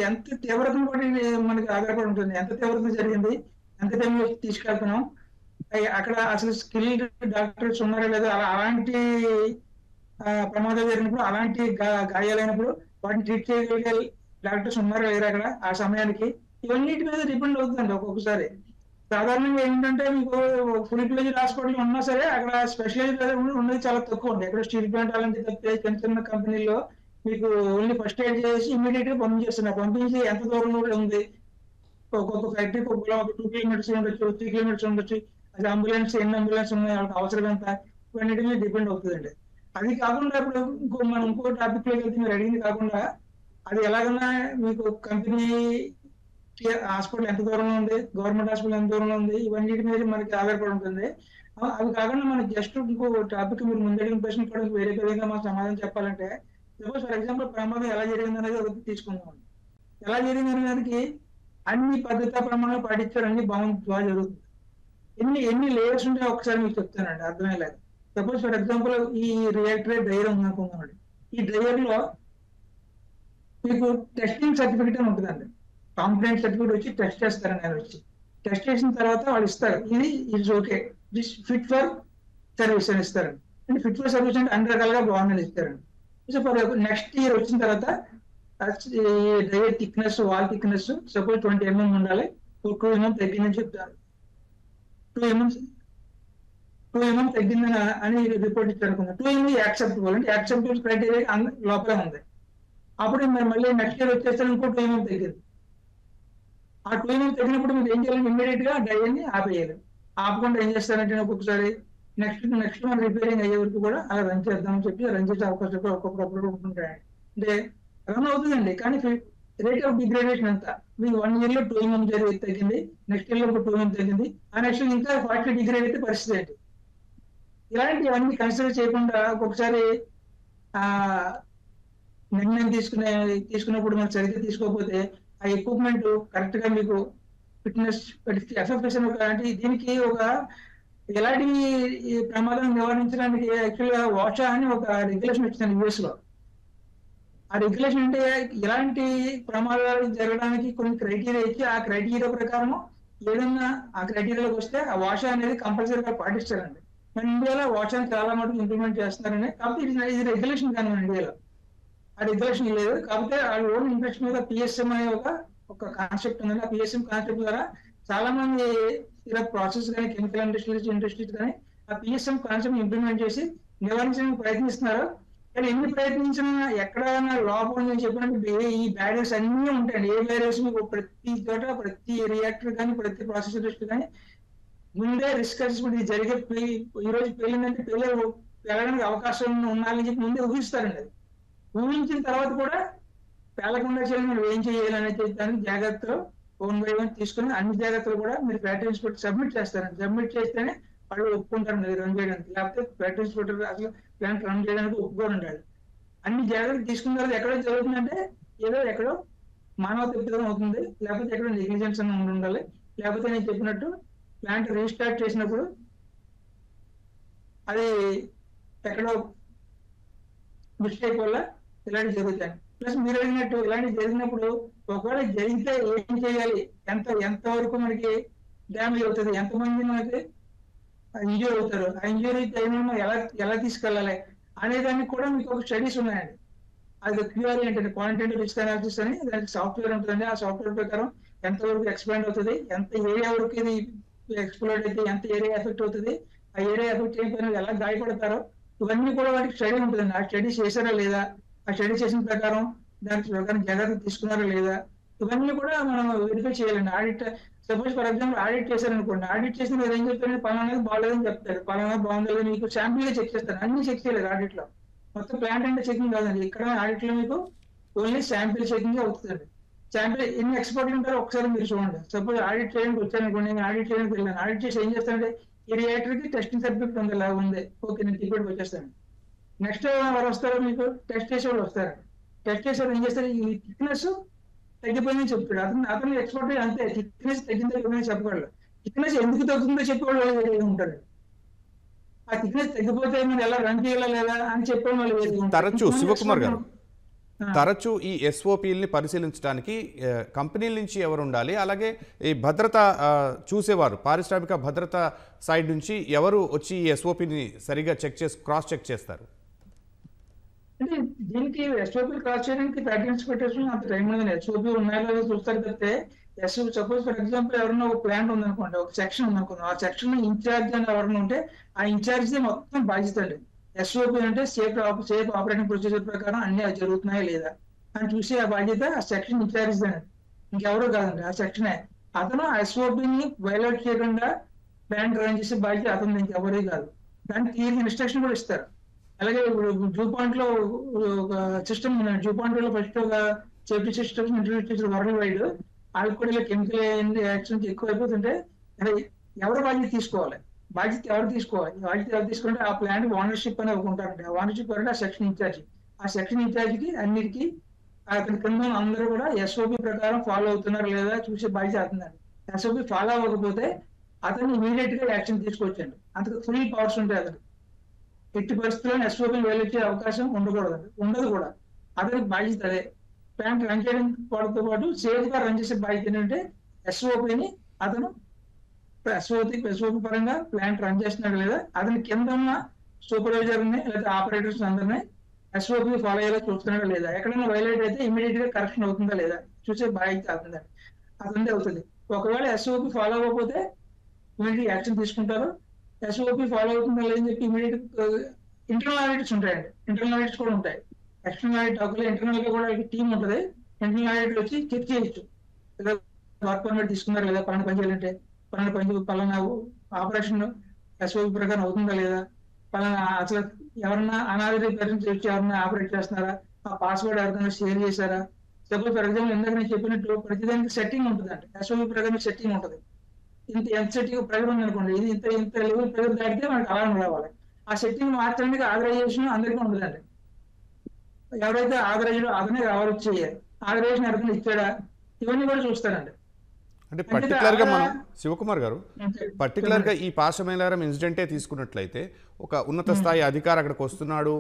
ఎంత తీవ్రతను కూడా మనకి ఆధారపడి ఉంటుంది. ఎంత తీవ్రత జరిగింది, ఎంత టైంలో తీసుకెళ్తున్నాం, అక్కడ అసలు స్కిల్డ్ డాక్టర్స్ ఉన్నారా లేదా, అలాంటి ప్రమాదం జరిగినప్పుడు, అలాంటి గాయాలైనప్పుడు వాటిని ట్రీట్ చేయగలిగే డాక్టర్స్ ఉన్నారా లేరు అక్కడ ఆ సమయానికి, ఇవన్నిటి మీద డిపెండ్ అవుతుందండి. ఒక్కొక్కసారి సాధారణంగా ఏంటంటే మీకు ఫుల్ ప్లేజ్డ్ హాస్పిటల్ ఉన్నా సరే అక్కడ స్పెషలైజ్ ఉన్నది చాలా తక్కువ ఉంది. ఎక్కడ స్టీల్ ప్లాంట్ అలాంటి తప్పితే చిన్న చిన్న కంపెనీల్లో మీకు ఓన్లీ ఫస్ట్ ఎయిడ్ చేసి ఇమీడియట్ గా పంపించేస్తున్నారు. పంపించి ఎంత దూరంలో ఉంది, ఒక్కొక్క ఫ్యాక్టరీకి ఒక 2 కిలోమీటర్స్ ఉండొచ్చు, 3 కిలోమీటర్స్ ఉండొచ్చు. అది అంబులెన్స్ ఎన్ని అంబులెన్స్ ఉన్నాయి, వాళ్ళకి అవసరం ఎంత, ఇవన్నిటి మీద డిపెండ్ అవుతుందండి. అది కాకుండా ఇప్పుడు ఇంకో టాపిక్ లోకి వెళ్తే మీరు అడిగింది కాకుండా అది ఎలాగన్నా మీకు కంపెనీ హాస్పిటల్ ఎంత దూరంలో ఉంది, గవర్నమెంట్ హాస్పిటల్ ఎంత దూరంలో ఉంది, ఇవన్నిటి మీద మనకి ఆధారపడి ఉంటుంది. అవి కాకుండా మనకి జస్ట్ ఇంకో టాపిక్ మీరు ముందడిగిన ప్రశ్న కూడా వేరే విధంగా మనం సమాధానం చెప్పాలంటే, సపోజ్ ఫర్ ఎగ్జాంపుల్ ప్రమాదం ఎలా జరిగింది అనేది ఒకటి తీసుకుందాం. ఎలా జరిగింది అనే దానికి అన్ని పద్ధతి ప్రమాణాలు పాటించారు, అన్ని బాగా జరుగుతుంది. ఎన్ని లేయర్స్ ఉంటాయో ఒకసారి మీకు చెప్తానండి అర్థమయ్యేలాగా. సపోజ్ ఫర్ ఎగ్జాంపుల్ ఈ రియాక్టర్ డ్రైవర్ ఉందనుకుందామండి. ఈ డ్రైవర్ లో మీకు టెస్టింగ్ సర్టిఫికేట్ అని ఉంటుందండి. కాంప్లైంట్ సర్టిఫికేట్ వచ్చి టెస్ట్ చేస్తారని ఆయన వచ్చి టెస్ట్ చేసిన తర్వాత వాళ్ళు ఇస్తారు, ఇది it's okay, this fit for service అని ఇస్తారండి. అంటే ఫిట్ ఫర్ సర్వీస్ అంటే అన్ని రకాలుగా బాగుందని ఇస్తారండి. సో ఫర్ నెక్స్ట్ ఇయర్ వచ్చిన తర్వాత driver thickness, wall thickness suppose 20 mm ఉండాలి, 2 mm తగ్గిందని చెప్తారు. 2 mm తగ్గిందని అని రిపోర్ట్ ఇచ్చారు అనుకుందాం. 2 mm యాక్సెప్టబుల్ అంటే యాక్సెప్టబుల్ క్రైటీరియా లోపలే ఉంది. అప్పుడు మళ్ళీ నెక్స్ట్ ఇయర్ వచ్చేస్తే ఇంకో 2 mm తగ్గింది. ఆ 2 mm తగ్గినప్పుడు మీరు ఏం చేయాలంటే ఇమ్మీడియట్ గా డ్రైవర్ని ఆపేయాలి. ఆపకుండా ఏం చేస్తారంటే ఒక్కొక్కసారి నెక్స్ట్ మన రిపేరింగ్ అయ్యే వరకు కూడా అలా రన్ చేద్దామని చెప్పి రన్ చేసే అవకాశాలు ఒక్కొక్కప్పుడు ఉంటుంటాయి. అంటే రన్ అవుతుందండి, కానీ రేట్ ఆఫ్ డిగ్రేడేషన్ అంతా మీకు 1 year లో 2 mm తగ్గింది, నెక్స్ట్ ఇయర్ లో 2 mm తగ్గింది, ఆ నెక్స్ట్ ఇంకా 40 డిగ్రేడ్ అయితే పరిస్థితి ఏంటి? ఇలాంటివన్నీ కన్సిడర్ చేయకుండా ఒక్కొక్కసారి ఆ నిర్ణయం తీసుకున్నప్పుడు మనం సరిగ్గా తీసుకోకపోతే ఆ ఎక్విప్మెంట్ కరెక్ట్ గా మీకు ఫిట్నెస్ ఎఫ్ఎఫ్ఎస్ అంటే దీనికి ఒక ఎలాంటి ప్రమాదం నివారించడానికి యాక్చువల్గా వాషా అని ఒక రెగ్యులేషన్ వచ్చింది యుఎస్ లో. ఆ రెగ్యులేషన్ అంటే ఎలాంటి ప్రమాదాలు జరగడానికి కొన్ని క్రైటీరియా ఇచ్చి ఆ క్రైటీరియా ప్రకారం ఏదన్నా ఆ క్రైటీరియాలోకి వస్తే ఆ వాషా అనేది కంపల్సరీగా పాటిస్తారండి. మన ఇండియాలో వాషా చాలా మటుకు ఇంప్లిమెంట్ చేస్తున్నారని, కాబట్టి ఇది రెగ్యులేషన్ కానీ మన ఇండియాలో ఆ రెగ్యులేషన్ లేదు. కాకపోతే ఆ ఓన్ ఇన్ఫెక్షన్ మీద పిఎస్ఎం అనే ఒక కాన్సెప్ట్ ఉందండి. ఆ పిఎస్ఎం కాన్సెప్ట్ ద్వారా చాలా మంది ఇలా ప్రాసెస్ కానీ కెమికల్ ఇండస్ట్రీస్ కానీ ఆ పిఎస్ఎం కాన్సెప్ట్ ఇంప్లిమెంట్ చేసి నివారించడానికి ప్రయత్నిస్తున్నారు. కానీ ఎన్ని ప్రయత్నించినా ఎక్కడైనా లోపం నేను చెప్పినట్టు ఈ బ్యారియర్స్ అన్నీ ఉంటాయండి. ఏ బ్యారియర్స్ మీకు ప్రతి చోట ప్రతి రియాక్టర్ కానీ ప్రతి ప్రాసెస్ ఇండస్ట్రీ కానీ ముందే రిస్క్ అసెస్మెంట్ జరిగే ఈ రోజు పేలిందంటే పేలడానికి అవకాశం ఉండాలని చెప్పి ముందే ఊహిస్తారండి. అది ఊహించిన తర్వాత కూడా పేలకుండా చేయాలి, మనం ఏం చేయాలనే దానికి జాగ్రత్తలు 1 by 1 తీసుకుని అన్ని జాగ్రత్తలు కూడా మీరు ఫ్యాక్టరీ ఇన్స్పెక్టర్ సబ్మిట్ చేస్తారండి. సబ్మిట్ చేస్తేనే వాళ్ళు ఒప్పుకుంటారు మీరు రన్ చేయడానికి, లేకపోతే ఫ్యాక్టరీ ఇన్స్పెక్టర్ అసలు ప్లాంట్ రన్ చేయడానికి ఒప్పుకొని ఉండాలి. అన్ని జాగ్రత్తలు తీసుకున్న తర్వాత ఎక్కడో జరుగుతుందంటే ఎక్కడో మానవ తప్పిదం అవుతుంది, లేకపోతే ఎక్కడో నెగ్లిజెన్స్ అని ఉండాలి, లేకపోతే నేను చెప్పినట్టు ప్లాంట్ రీస్టార్ట్ చేసినప్పుడు అది ఎక్కడో మిస్టేక్ వల్ల ఇలాంటి జరుగుతాయి. ప్లస్ మీరు అడిగినట్టు ఇలాంటి జరిగినప్పుడు ఒకవేళ జరిగితే ఏం చేయాలి, ఎంత వరకు మనకి డ్యామేజ్ అవుతుంది, ఎంతమంది మనకి ఇంజూరీ అవుతారు, ఆ ఇంజూరీ టైంలో ఎలా తీసుకెళ్ళాలి అనే దానికి కూడా మీకు ఒక స్టడీస్ ఉన్నాయండి. అది క్యూఆర్ ఏంటంటే క్వాంటిటేటివ్ రిస్క్ అనాలిసిస్ అని దానికి సాఫ్ట్వేర్ ఉంటుందండి. ఆ సాఫ్ట్వేర్ ప్రకారం ఎంతవరకు ఎక్స్పాండ్ అవుతుంది, ఎంత ఏరియా వరకు ఇది ఎక్స్ప్లోర్ అయితే ఎంత ఏరియా ఎఫెక్ట్ అవుతుంది, ఆ ఏరియా ఎఫెక్ట్ అయిపోయిన ఎలా గాయపడతారో ఇవన్నీ కూడా వాటికి స్టడీ ఉంటుందండి. ఆ స్టడీ చేశారా లేదా, ఆ స్టడీ చేసిన ప్రకారం దానికి ప్రకారం జాగ్రత్తలు తీసుకున్నారా లేదా, ఇవన్నీ కూడా మనం వెరిఫై చేయాలండి. Audit suppose for example audit చేశారనుకోండి, ఆడిట్ చేసిన మీరు ఏం చెప్తారంటే పలానా బాగాలేదని చెప్తారు, పలానా బాగుందో మీకు శాంపిల్ గా చెక్ చేస్తారు. అన్ని చెక్ చేయలేదు ఆడిట్ లో, మొత్తం ప్లాంట్ అంటే చెకింగ్ కాదండి. ఇక్కడ ఆడిట్ లో మీకు ఓన్లీ శాంపిల్ చెకింగ్ అవుతుందండి. శాంపిల్ ఎన్ని ఎక్స్పర్ట్లు ఉంటారో ఒకసారి మీరు చూడండి. సపోజ్ ఆడిట్ చేయడానికి వచ్చారనుకోండి, నేను ఆడిట్ చేయడానికి వెళ్ళాను, ఆడిట్ చేసి ఏం చేస్తానంటే ఈ రియాక్టర్ కి టెస్టింగ్ సర్టిఫికేట్ ఉంది, ఇలా ఉంది, ఓకే నేను టికెట్ వచ్చేస్తాను. నెక్స్ట్ ఎవరు వస్తారో మీకు టెస్ట్ చేసే వాళ్ళు వస్తారు. టెస్ట్ చేసేవాళ్ళు ఏం చేస్తారు, ఈ థిక్నెస్ తగ్గిపోయిందని చెప్తాడు. అతను ఎక్స్పర్ట్ అంతే, థిక్నెస్ తగ్గిందని చెప్పగలరు. థిక్నెస్ ఎందుకు తగ్గుతుందో చెప్పేవాళ్ళు ఉంటారు. ఆ థిక్నెస్ తగ్గిపోతే మీరు ఎలా రన్ చేయాలా లేదా అని చెప్పే వాళ్ళు తరచూ శివకుమార్ గారు తరచూ ఈ ఎస్ఓపిల్ని పరిశీలించడానికి కంపెనీల నుంచి ఎవరు ఉండాలి, అలాగే ఈ భద్రత చూసేవారు పారిశ్రామిక భద్రత సైడ్ నుంచి ఎవరు వచ్చి ఈ ఎస్ఓపిని సరిగా క్రాస్ చెక్ చేస్తారు? అంటే దీనికి ఎస్ఓపి క్రాస్ చేయడానికి ఫ్యాక్టరీ ఇన్స్పెక్టర్స్ అంత టైం ఉండదు. ఎస్ఓపి ఉన్నాయో చూస్తారు తప్పితే సపోజ్ ఫర్ ఎగ్జాంపుల్ ఎవరైనా ఒక ప్లాంట్ ఉందనుకోండి, ఒక సెక్షన్ ఉందనుకోండి, ఆ సెక్షన్ ఇన్ఛార్జ్ అని ఎవరైనా ఉంటే ఆ ఇన్ఛార్జ్ మొత్తం బాధ్యత అండి. ఎస్ఓపి అంటే సేఫ్ ఆపరేటింగ్ ప్రొసీజర్ ప్రకారం అన్ని జరుగుతున్నాయా లేదా అని చూసి ఆ బాధ్యత ఆ సెక్షన్ ఇన్ఛార్జ్ అండి, ఇంకెవరో కాదండి, ఆ సెక్షనే. అతను ఆ ఎస్ఓపిని వైలేట్ చేయకుండా ప్లాంట్ రన్ చేసే బాధ్యత అతను ఇంకెవరే కాదు. దానికి క్లియర్ ఇన్స్ట్రక్షన్ కూడా ఇస్తారు. అలాగే ఇప్పుడు జూ పాయింట్ లో ఒక సిస్టమ్ ఉందండి. జూ పాయింట్ లో ఫస్ట్ ఒక సేఫ్టీ సిస్టమ్స్ ఇంట్రడ్యూస్ చేసిన వరల్డ్ వైడ్. వాళ్ళకి కూడా ఇలా కెమికల్ యాక్షన్స్ ఎక్కువ అయిపోతుంటే ఎవరు బాధ్యత తీసుకోవాలి, బాధ్యత ఎవరు తీసుకుంటే ఆ ప్లాంట్ ఓనర్షిప్ అని ఒకటి ఉంటారండి. ఆ ఓనర్షిప్ అంటే ఆ సెక్షన్ ఇన్ఛార్జ్. ఆ సెక్షన్ ఇన్ఛార్జ్కి అన్నిటికీ అతని కింద అందరూ కూడా ఎస్ఓపి ప్రకారం ఫాలో అవుతున్నారు లేదా చూసే బాధ్యత అవుతుందండి. ఎస్ఓపి ఫాలో అవ్వకపోతే అతను ఇమీడియట్ గా యాక్షన్ తీసుకోవచ్చండి. అంతకు ఫుల్ పవర్స్ ఉంటాయి అతను. ఎట్టి పరిస్థితుల్లో ఎస్ఓపి వెళ్ళొచ్చే అవకాశం ఉండదు కూడా. అతనికి బాధ్యత అదే. ప్లాంట్ రన్ చేయడం తో పాటు సేఫ్ గా రన్ చేసే బాధ్యత ఏంటంటే ఎస్ఓపిని అతను ఎస్ఓపి పరంగా ప్లాంట్ రన్ చేస్తున్నాడు లేదా, అతని కింద ఉన్న సూపర్వైజర్ ని లేదా ఆపరేటర్స్ అందరినీ ఎస్ఓపి ఫాలో అయ్యేలా చూస్తున్నాడా లేదా, ఎక్కడైనా వైలేట్ అయితే ఇమీడియట్ గా కరెక్షన్ అవుతుందా లేదా చూసే బాధ్యత అవుతుందండి. అతనిదే అవుతుంది. ఒకవేళ ఎస్ఓపి ఫాలో అవ్వకపోతే ఇమీడియట్ యాక్షన్ తీసుకుంటారు. ఎస్ఓపి ఫాలో అవుతుందా లేదని చెప్పి ఇమీడియట్ ఇంటర్నల్ ఆడిట్స్ ఉంటాయండి. ఇంటర్నల్ ఆడిట్స్ కూడా ఉంటాయి. ఎక్స్టర్నల్ ఆడిట్ ఒకవేళ ఇంటర్నల్ గా కూడా టీమ్ ఉంటుంది. ఇంటర్నల్ ఆడిట్ వచ్చి చెక్ చేయొచ్చు, వర్క్ పర్మిట్ తీసుకున్నారు లేదా, పని చేయాలంటే పలానా ఆపరేషన్ ఎస్ఓపి ప్రకారం అవుతుందా లేదా, పలానా అసలు ఎవరన్నా అనాథరైజ్ పర్సన్స్ వచ్చి ఎవరన్నా ఆపరేట్ చేస్తున్నారా, ఆ పాస్వర్డ్ ఎవరికైనా షేర్ చేశారా. సపోజ్ ఫర్ ఎగ్జాంపుల్ ఇందాక నేను చెప్పినట్టు ప్రతిదానికి సెట్టింగ్ ఉంటుందండి. ఎస్ఓపి ప్రకారం సెట్టింగ్ ఉంటుంది. ఎంత సెట్టింగ్ ప్రెజర్ ఉంది అనుకోండి, ఇది ఇంత లెవెల్ ప్రెజర్ దాటితే మనకి అలారం రావాలి. ఆ సెట్టింగ్ మార్చడానికి ఆథరైజేషన్ అందరికీ ఉంటుందండి. ఎవరైతే ఆథరైజ్డ్ అతనే రావాలి చేయాలి. ఆథరైజేషన్ ఎవరికైనా ఇచ్చాడా, ఇవన్నీ కూడా చూస్తారండి. అంటే పర్టికులర్గా మనం శివకుమార్ గారు పర్టికులర్గా ఈ పాశమేలారం ఇన్సిడెంటే తీసుకున్నట్లయితే ఒక ఉన్నత స్థాయి అధికారి అక్కడికి వస్తున్నాడు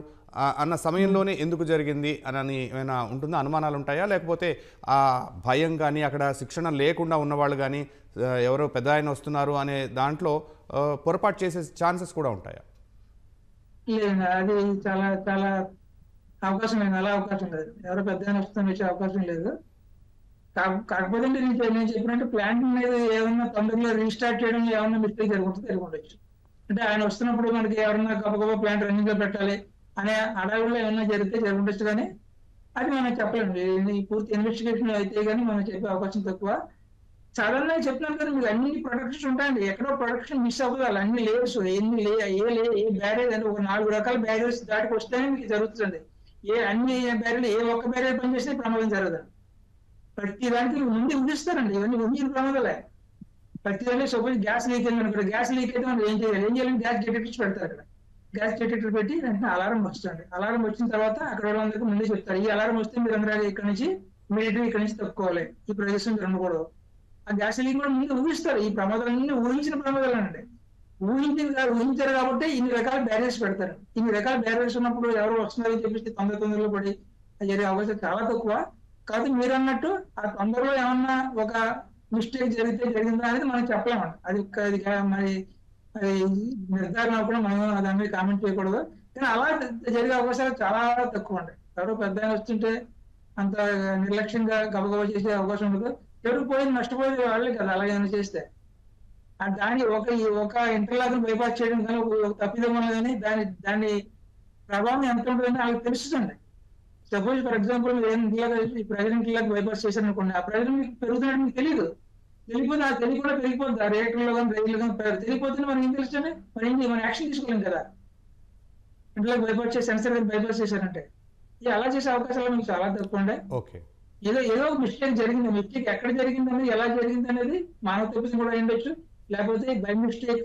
అన్న సమయంలోనే ఎందుకు జరిగింది అని ఏమైనా ఉంటుందా, అనుమానాలు ఉంటాయా, లేకపోతే ఆ భయం కానీ అక్కడ శిక్షణ లేకుండా ఉన్నవాళ్ళు కానీ ఎవరో పెద్ద ఆయన వస్తున్నారు అనే దాంట్లో పొరపాటు చేసే ఛాన్సెస్ కూడా ఉంటాయా? లేదు, అది చాలా చాలా అవకాశం లేదు. అలా అవకాశం లేదు. ఎవరో పెద్ద ఆయన వస్తున్న వచ్చే అవకాశం లేదు. కాకపోతే నేను చెప్పినట్టు ప్లాంట్ మీద ఏమన్నా తొందరలో రీస్టార్ట్ చేయడం ఏమన్నా మిస్టేక్ జరుగుండొచ్చు. అంటే ఆయన వస్తున్నప్పుడు మనకి ఎవరన్నా గబగబా ప్లాంట్ రన్నింగ్ లో పెట్టాలి అనే అడవుల్లో ఏమన్నా జరుగుండొచ్చు, కానీ అది మనం చెప్పలేము. ఈ పూర్తి ఇన్వెస్టిగేషన్ అయితే కానీ మనం చెప్పే అవకాశం తక్కువ. సడన్ గా చెప్పినాను కదా, మీకు అన్ని ప్రొడక్షన్స్ ఉంటాయండి. ఎక్కడో ప్రొడక్షన్ మిస్ అవ్వదు. అన్ని లేయర్స్ ఏ బ్యారేజ్ అంటే ఒక 4 రకాల బ్యారేజ్ దాటికి వస్తేనే మీకు జరుగుతుంది. అన్ని బ్యారేజ్ ఏ ఒక్క బ్యారేజ్ పనిచేస్తే ప్రమాదం జరగదు. ప్రతి దానికి ముందు ఊహిస్తారండి. ఇవన్నీ ఊహించిన ప్రమాదాలే. ప్రతి దానికి సపోజ్ గ్యాస్ లీక్ అయింది అనుకో, గ్యాస్ లీక్ అయితే మనం ఏం చేయాలి, గ్యాస్ డిటెక్టర్స్ పెడతారు. అక్కడ గ్యాస్ డిటెక్టర్ పెట్టి వెంటనే అలారం వస్తుంది. అలారం వచ్చిన తర్వాత అక్కడ వాళ్ళందరికీ ముందే చెప్తారు, ఈ అలారం వస్తే మీరు అందరూ ఇక్కడ నుంచి ఇమీడియట్ గా ఇక్కడ నుంచి తప్పుకోవాలి, ఈ ప్రదేశం ఉండకూడదు. ఆ గ్యాస్ లీక్ కూడా ముందు ఊహిస్తారు. ఈ ప్రమాదాలన్నీ ఊహించిన ప్రమాదాలేనండి. ఊహించారు కాబట్టి ఇన్ని రకాల బ్యారియర్స్ పెడతారు. ఇన్ని రకాల బ్యారియర్స్ ఉన్నప్పుడు ఎవరు వస్తున్నారని చెప్పేసి తొందరలో పడి జరిగే అవకాశం చాలా తక్కువ. కాబట్టి మీరు అన్నట్టు ఆ తొందరలో ఏమన్నా ఒక మిస్టేక్ జరిగిందా అనేది మనం చెప్పలేమండి. అది మరి నిర్ధారణ అవ్వకుండా మనం దాని మీద కామెంట్ చేయకూడదు. కానీ అలా జరిగే అవకాశాలు చాలా తక్కువ అండి. ఎవరో పెద్ద వస్తుంటే అంత నిర్లక్ష్యంగా గబగబా చేసే అవకాశం ఉండదు. ఎవరు నష్టపోయేది వాళ్ళే కదా అలా ఏమైనా చేస్తే. దాన్ని ఒక ఇంటర్లాక్ బైపాస్ చేయడం కానీ ఒక తప్పిదం వల్ల కానీ దాని ప్రభావం ఎంత ఉంటుందని వాళ్ళకి తెలుస్తుంది. సపోజ్ ఫర్ ఎగ్జాంపుల్ ప్రెసిడెంట్ లాగా బైపాస్ చేశారు అనుకోండి, ఆ ప్రెసిడెంట్ మీకు పెరుగుతున్నట్టు మీకు తెలియపోతే ఆ తెలియకుండా పెరిగిపోతుంది. ఆ రేట్లలో కానీ రైళ్లు కానీ తెలియపోతే మనకి ఏం తెలుస్తుంది, మనం యాక్షన్ తీసుకోలేం కదా. ఇంటర్లాక్ బైపాస్ చేసి సెన్సర్ బైపాస్ చేశారంటే అలా చేసే అవకాశాలు మీకు చాలా తక్కువ ఉండే. ఏదో మిస్టేక్ జరిగింది. మిస్టేక్ ఎక్కడ జరిగింది అనేది, ఎలా జరిగింది అనేది మానవ తప్పిదం కూడా ఉండొచ్చు. లేకపోతే బై మిస్టేక్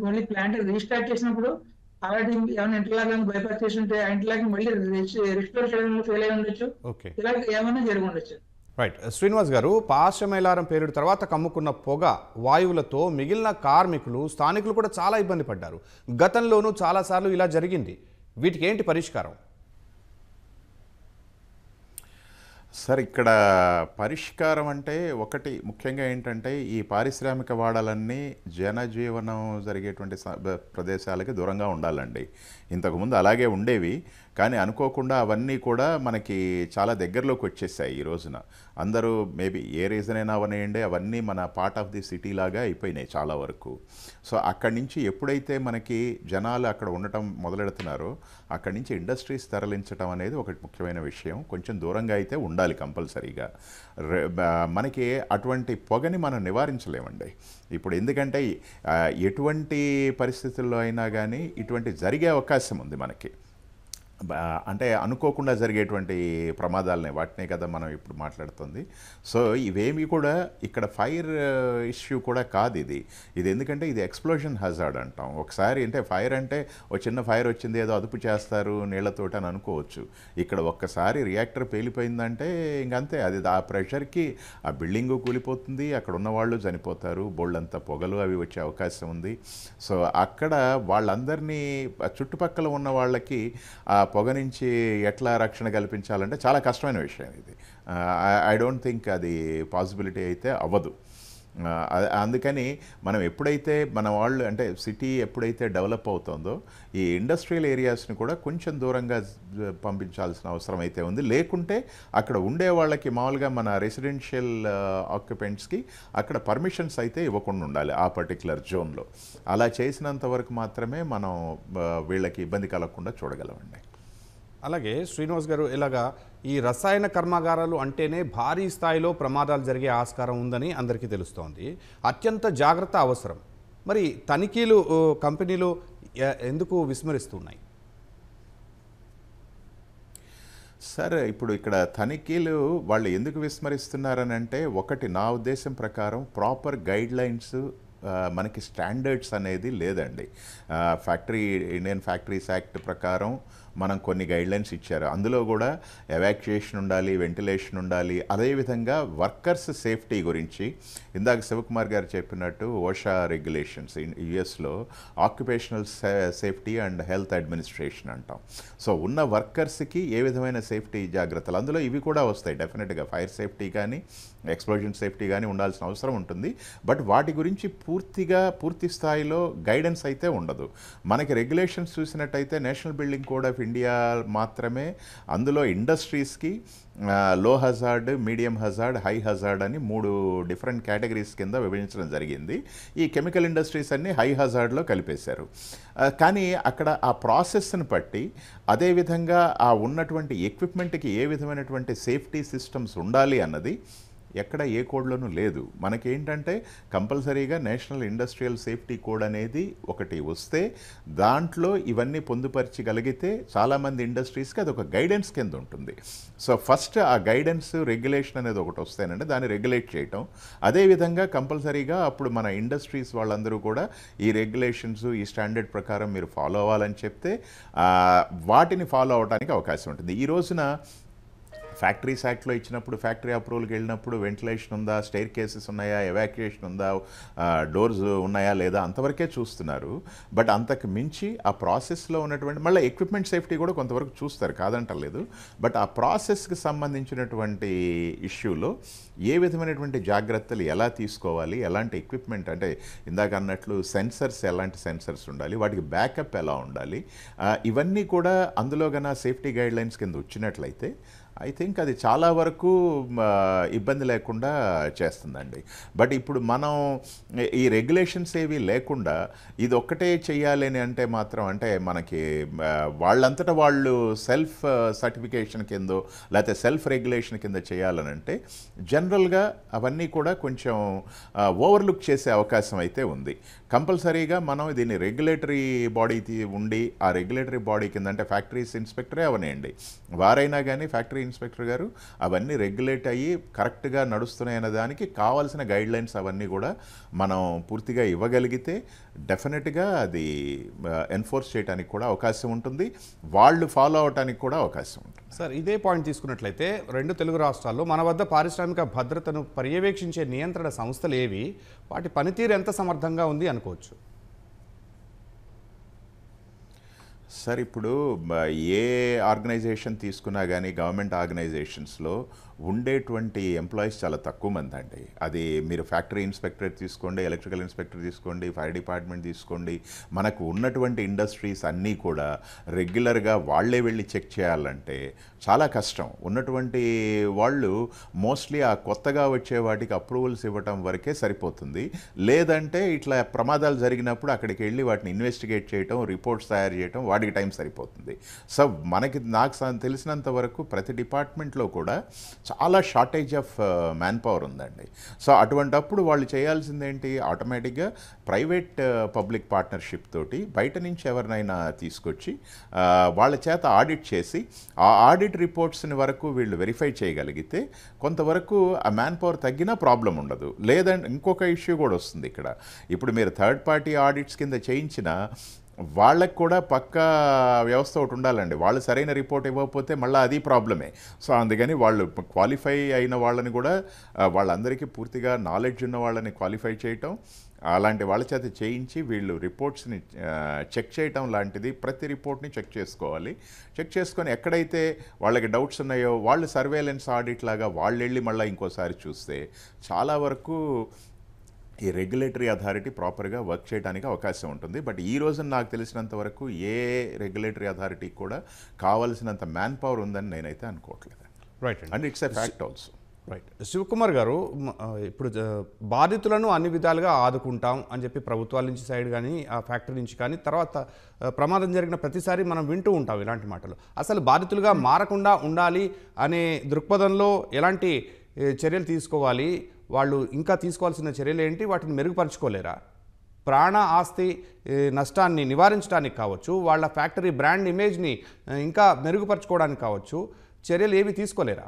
మళ్ళీ ప్లాంట్ రీస్టార్ట్ చేసినప్పుడు అలాంటి ఏమైనా ఇంటర్లాక్ బైపాస్ చేసి ఉంటే ఆ ఇంటర్లాక్ మళ్ళీ రిస్టోర్ చేయడంలో ఫెయిల్ అయి ఉండొచ్చు. ఇలా ఏమైనా జరిగి ఉండొచ్చు. రైట్. శ్రీనివాస్ గారు, పాశమేలారం పేరుడు తర్వాత కమ్ముకున్న పొగ వాయువులతో మిగిలిన కార్మికులు స్థానికులు కూడా చాలా ఇబ్బంది పడ్డారు. గతంలోనూ చాలాసార్లు ఇలా జరిగింది. వీటికి ఏంటి పరిష్కారం? సార్ ఇక్కడ పరిష్కారం అంటే ఒకటి ముఖ్యంగా ఏంటంటే ఈ పారిశ్రామిక వాడలన్నీ జనజీవనం జరిగేటువంటి ప్రదేశాలకి దూరంగా ఉండాలండి. ఇంతకుముందు అలాగే ఉండేవి, కానీ అనుకోకుండా అవన్నీ కూడా మనకి చాలా దగ్గరలోకి వచ్చేసాయి ఈ రోజున. అందరూ మేబీ ఏ రీజన్ అయినా అవనేయండి, అవన్నీ మన పార్ట్ ఆఫ్ ది సిటీ లాగా అయిపోయినాయి చాలా వరకు. సో అక్కడి నుంచి ఎప్పుడైతే మనకి జనాలు అక్కడ ఉండటం మొదలెడుతున్నారో అక్కడి నుంచి ఇండస్ట్రీస్ తరలించడం అనేది ఒకటి ముఖ్యమైన విషయం. కొంచెం దూరంగా అయితే ఉండాలి కంపల్సరీగా. మనకి అటువంటి పొగని మనం నివారించలేమండి ఇప్పుడు. ఎందుకంటే ఎటువంటి పరిస్థితుల్లో అయినా కానీ ఇటువంటి జరిగే అవకాశం ఉంది మనకి. అంటే అనుకోకుండా జరిగేటువంటి ప్రమాదాలనే వాటినే కదా మనం ఇప్పుడు మాట్లాడుతుంది. సో ఇవేమి కూడా ఇక్కడ ఫైర్ ఇష్యూ కూడా కాదు ఇది. ఎందుకంటే ఇది ఎక్స్ప్లోజన్ హజార్డ్ అంటాం. ఒకసారి అంటే ఫైర్ అంటే ఒక చిన్న ఫైర్ వచ్చింది ఏదో అదుపు చేస్తారు నీళ్లతోటి అని అనుకోవచ్చు. ఇక్కడ ఒక్కసారి రియాక్టర్ పేలిపోయిందంటే ఇంకంతే, అది ఆ ప్రెషర్కి ఆ బిల్డింగు కూలిపోతుంది, అక్కడ ఉన్న వాళ్ళు చనిపోతారు, బోళ్ళంతా పొగలు అవి వచ్చే అవకాశం ఉంది. సో అక్కడ వాళ్ళందరినీ చుట్టుపక్కల ఉన్న వాళ్ళకి ఆ పొగ నుంచి ఎట్లా రక్షణ కల్పించాలంటే చాలా కష్టమైన విషయం ఇది. ఐ డోంట్ థింక్ అది పాసిబిలిటీ అయితే అవ్వదు. అందుకని మనం ఎప్పుడైతే మన వాళ్ళు అంటే సిటీ ఎప్పుడైతే డెవలప్ అవుతుందో ఈ ఇండస్ట్రియల్ ఏరియాస్ని కూడా కొంచెం దూరంగా పంపించాల్సిన అవసరం అయితే ఉంది. లేకుంటే అక్కడ ఉండే వాళ్ళకి మామూలుగా మన రెసిడెన్షియల్ ఆక్యుపెంట్స్కి అక్కడ పర్మిషన్స్ అయితే ఇవ్వకుండా ఉండాలి ఆ పర్టికులర్ జోన్లో. అలా చేసినంత వరకు మాత్రమే మనం వీళ్ళకి ఇబ్బంది కలగకుండా చూడగలమండి. అలాగే శ్రీనివాస్ గారు, ఇలాగా ఈ రసాయన కర్మాగారాలు అంటేనే భారీ స్థాయిలో ప్రమాదాలు జరిగే ఆస్కారం ఉందని అందరికీ తెలుస్తోంది. అత్యంత జాగ్రత్త అవసరం. మరి తనిఖీలు కంపెనీలు ఎందుకు విస్మరిస్తున్నాయి? సార్ ఇప్పుడు ఇక్కడ తనిఖీలు వాళ్ళు ఎందుకు విస్మరిస్తున్నారని అంటే, ఒకటి నా ఉద్దేశం ప్రకారం ప్రాపర్ గైడ్ లైన్స్ మనకి స్టాండర్డ్స్ అనేది లేదండి. ఇండియన్ ఫ్యాక్టరీస్ యాక్ట్ ప్రకారం మనం కొన్ని గైడ్లైన్స్ ఇచ్చారు. అందులో కూడా ఎవాక్యుయేషన్ ఉండాలి, వెంటిలేషన్ ఉండాలి, అదేవిధంగా వర్కర్స్ సేఫ్టీ గురించి ఇందాక శివకుమార్ గారు చెప్పినట్టు ఓషా రెగ్యులేషన్స్ యుఎస్లో occupational safety and health administration అంటాం. సో ఉన్న వర్కర్స్కి ఏ విధమైన సేఫ్టీ జాగ్రత్తలు అందులో ఇవి కూడా వస్తాయి. డెఫినెట్గా ఫైర్ సేఫ్టీ కానీ ఎక్స్ప్లోజన్ సేఫ్టీ కానీ ఉండాల్సిన అవసరం ఉంటుంది. బట్ వాటి గురించి పూర్తి స్థాయిలో గైడెన్స్ అయితే ఉండదు. మనకి రెగ్యులేషన్స్ చూసినట్టయితే national building code of India మాత్రమే అందులో ఇండస్ట్రీస్కి లో hazard, medium hazard, high hazard అని 3 డిఫరెంట్ కేటగిరీస్ కింద విభజించడం జరిగింది. ఈ కెమికల్ ఇండస్ట్రీస్ అన్నీ హై హజార్డ్లో కలిపేశారు. కానీ అక్కడ ఆ ప్రాసెస్ని బట్టి అదేవిధంగా ఆ ఉన్నటువంటి ఎక్విప్మెంట్కి ఏ విధమైనటువంటి సేఫ్టీ సిస్టమ్స్ ఉండాలి అన్నది ఎక్కడ ఏ కోడ్లోనూ లేదు. మనకేంటంటే కంపల్సరీగా నేషనల్ ఇండస్ట్రియల్ సేఫ్టీ కోడ్ అనేది ఒకటి వస్తే దాంట్లో ఇవన్నీ పొందుపరచగలిగితే చాలామంది ఇండస్ట్రీస్కి అది ఒక గైడెన్స్ కింద ఉంటుంది. సో ఫస్ట్ ఆ గైడెన్స్ రెగ్యులేషన్ అనేది ఒకటి వస్తేనంటే దాన్ని రెగ్యులేట్ చేయటం, అదేవిధంగా కంపల్సరీగా అప్పుడు మన ఇండస్ట్రీస్ వాళ్ళందరూ కూడా ఈ రెగ్యులేషన్స్ ఈ స్టాండర్డ్ ప్రకారం మీరు ఫాలో అవ్వాలని చెప్తే వాటిని ఫాలో అవడానికి అవకాశం ఉంటుంది. ఈ రోజున ఫ్యాక్టరీస్ యాక్ట్లో ఇచ్చినప్పుడు ఫ్యాక్టరీ అప్రూవల్కి వెళ్ళినప్పుడు వెంటిలేషన్ ఉందా, స్టైర్ కేసెస్ ఉన్నాయా, ఎవాక్యుయేషన్ ఉందా, డోర్స్ ఉన్నాయా లేదా అంతవరకే చూస్తున్నారు. బట్ అంతకు మించి ఆ ప్రాసెస్లో ఉన్నటువంటి మళ్ళీ ఎక్విప్మెంట్ సేఫ్టీ కూడా కొంతవరకు చూస్తారు, కాదంటలేదు. బట్ ఆ ప్రాసెస్కి సంబంధించినటువంటి ఇష్యూలో ఏ విధమైనటువంటి జాగ్రత్తలు ఎలా తీసుకోవాలి, ఎలాంటి ఎక్విప్మెంట్ అంటే ఇందాక అన్నట్లు సెన్సర్స్ ఎలాంటి సెన్సర్స్ ఉండాలి, వాటికి బ్యాకప్ ఎలా ఉండాలి, ఇవన్నీ కూడా అందులో గన సేఫ్టీ గైడ్లైన్స్ కింద వచ్చినట్లయితే ఐ థింక్ అది చాలా వరకు ఇబ్బంది లేకుండా చేస్తుందండి. బట్ ఇప్పుడు మనం ఈ రెగ్యులేషన్స్ ఏవి లేకుండా ఇది ఒక్కటే చెయ్యాలి అని అంటే మాత్రం అంటే మనకి వాళ్ళంతటా వాళ్ళు సెల్ఫ్ సర్టిఫికేషన్ కింద లేకపోతే సెల్ఫ్ రెగ్యులేషన్ కింద చేయాలని అంటే జనరల్గా అవన్నీ కూడా కొంచెం ఓవర్లుక్ చేసే అవకాశం అయితే ఉంది. కంపల్సరీగా మనం దీన్ని రెగ్యులేటరీ బాడీ ఉండి ఆ రెగ్యులేటరీ బాడీ కింద అంటే ఫ్యాక్టరీస్ ఇన్స్పెక్టరే అవనేయండి, వారైనా కానీ ఫ్యాక్టరీ ఇన్స్పెక్టర్ గారు అవన్నీ రెగ్యులేట్ అయ్యి కరెక్ట్గా నడుస్తున్నాయన్న దానికి కావాల్సిన గైడ్లైన్స్ అవన్నీ కూడా మనం పూర్తిగా ఇవ్వగలిగితే డెఫినెట్గా అది ఎన్ఫోర్స్ చేయడానికి కూడా అవకాశం ఉంటుంది, వాళ్ళు ఫాలో అవడానికి కూడా అవకాశం ఉంటుంది. సార్, ఇదే పాయింట్ తీసుకున్నట్లయితే 2 తెలుగు రాష్ట్రాల్లో మన వద్ద పారిశ్రామిక భద్రతను పర్యవేక్షించే నియంత్రణ సంస్థలు ఏవి, వాటి పనితీరు ఎంత సమర్థంగా ఉంది అనుకోవచ్చు? సార్ ఇప్పుడు ఏ ఆర్గనైజేషన్ తీసుకున్నా కానీ గవర్నమెంట్ ఆర్గనైజేషన్స్లో ఉండేటువంటి ఎంప్లాయీస్ చాలా తక్కువ మంది అండి. అది మీరు ఫ్యాక్టరీ ఇన్స్పెక్టర్ తీసుకోండి, ఎలక్ట్రికల్ ఇన్స్పెక్టర్ తీసుకోండి, ఫైర్ డిపార్ట్మెంట్ తీసుకోండి, మనకు ఉన్నటువంటి ఇండస్ట్రీస్ అన్నీ కూడా రెగ్యులర్గా వాళ్ళే వెళ్ళి చెక్ చేయాలంటే చాలా కష్టం. ఉన్నటువంటి వాళ్ళు మోస్ట్లీ ఆ కొత్తగా వచ్చే వాటికి అప్రూవల్స్ ఇవ్వటం వరకే సరిపోతుంది. లేదంటే ఇట్లా ప్రమాదాలు జరిగినప్పుడు అక్కడికి వెళ్ళి వాటిని ఇన్వెస్టిగేట్ చేయటం, రిపోర్ట్స్ తయారు చేయటం, వాటికి టైం సరిపోతుంది. సో నాకు తెలిసినంత వరకు ప్రతి డిపార్ట్మెంట్లో కూడా చాలా షార్టేజ్ ఆఫ్ మ్యాన్ పవర్ ఉందండి. సో అటువంటప్పుడు వాళ్ళు చేయాల్సిందేంటి, ఆటోమేటిక్గా ప్రైవేట్ పబ్లిక్ పార్ట్నర్షిప్ తోటి బయట నుంచి ఎవరినైనా తీసుకొచ్చి వాళ్ళ చేత ఆడిట్ చేసి ఆ ఆడిట్ రిపోర్ట్స్ని వరకు వీళ్ళు వెరిఫై చేయగలిగితే కొంతవరకు ఆ మ్యాన్ పవర్ తగ్గినా ప్రాబ్లం ఉండదు. లేదంటే ఇంకొక ఇష్యూ కూడా వస్తుంది ఇక్కడ. ఇప్పుడు మీరు థర్డ్ పార్టీ ఆడిట్స్ కింద చేయించిన వాళ్ళకు కూడా పక్కా వ్యవస్థ ఒకటి ఉండాలండి. వాళ్ళు సరైన రిపోర్ట్ ఇవ్వకపోతే మళ్ళీ అది ప్రాబ్లమే. సో అందుకని వాళ్ళు క్వాలిఫై అయిన వాళ్ళని కూడా వాళ్ళందరికీ పూర్తిగా నాలెడ్జ్ ఉన్న వాళ్ళని క్వాలిఫై చేయటం, అలాంటి వాళ్ళ చేత చేయించి వీళ్ళు రిపోర్ట్స్ని చెక్ చేయటం లాంటిది, ప్రతి రిపోర్ట్ని చెక్ చేసుకోవాలి. చెక్ చేసుకొని ఎక్కడైతే వాళ్ళకి డౌట్స్ ఉన్నాయో వాళ్ళు సర్వేలెన్స్ ఆడిట్ లాగా వాళ్ళు వెళ్ళి మళ్ళీ ఇంకోసారి చూస్తే చాలా వరకు ఈ రెగ్యులేటరీ అథారిటీ ప్రాపర్గా వర్క్ చేయడానికి అవకాశం ఉంటుంది. బట్ ఈ రోజున నాకు తెలిసినంత వరకు ఏ రెగ్యులేటరీ అథారిటీకి కూడా కావాల్సినంత మ్యాన్ పవర్ ఉందని నేనైతే అనుకోవట్లేదు. Right and it's a fact also. Right. Shivakumar గారు, ఇప్పుడు బాధితులను అన్ని విధాలుగా ఆదుకుంటాం అని చెప్పి ప్రభుత్వాల నుంచి సైడ్ కానీ ఆ ఫ్యాక్టరీ నుంచి కానీ తర్వాత ప్రమాదం జరిగిన ప్రతిసారి మనం వింటూ ఉంటాం ఇలాంటి మాటలు. అసలు బాధితులుగా మారకుండా ఉండాలి అనే దృక్పథంలో ఎలాంటి చర్యలు తీసుకోవాలి, వాళ్ళు ఇంకా తీసుకోవాల్సిన చర్యలు ఏంటి, వాటిని మెరుగుపరచుకోలేరా? ప్రాణ ఆస్తి నష్టాన్ని నివారించడానికి కావచ్చు, వాళ్ళ ఫ్యాక్టరీ బ్రాండ్ ఇమేజ్ని ఇంకా మెరుగుపరచుకోవడానికి కావచ్చు, చర్యలు ఏవి తీసుకోలేరా?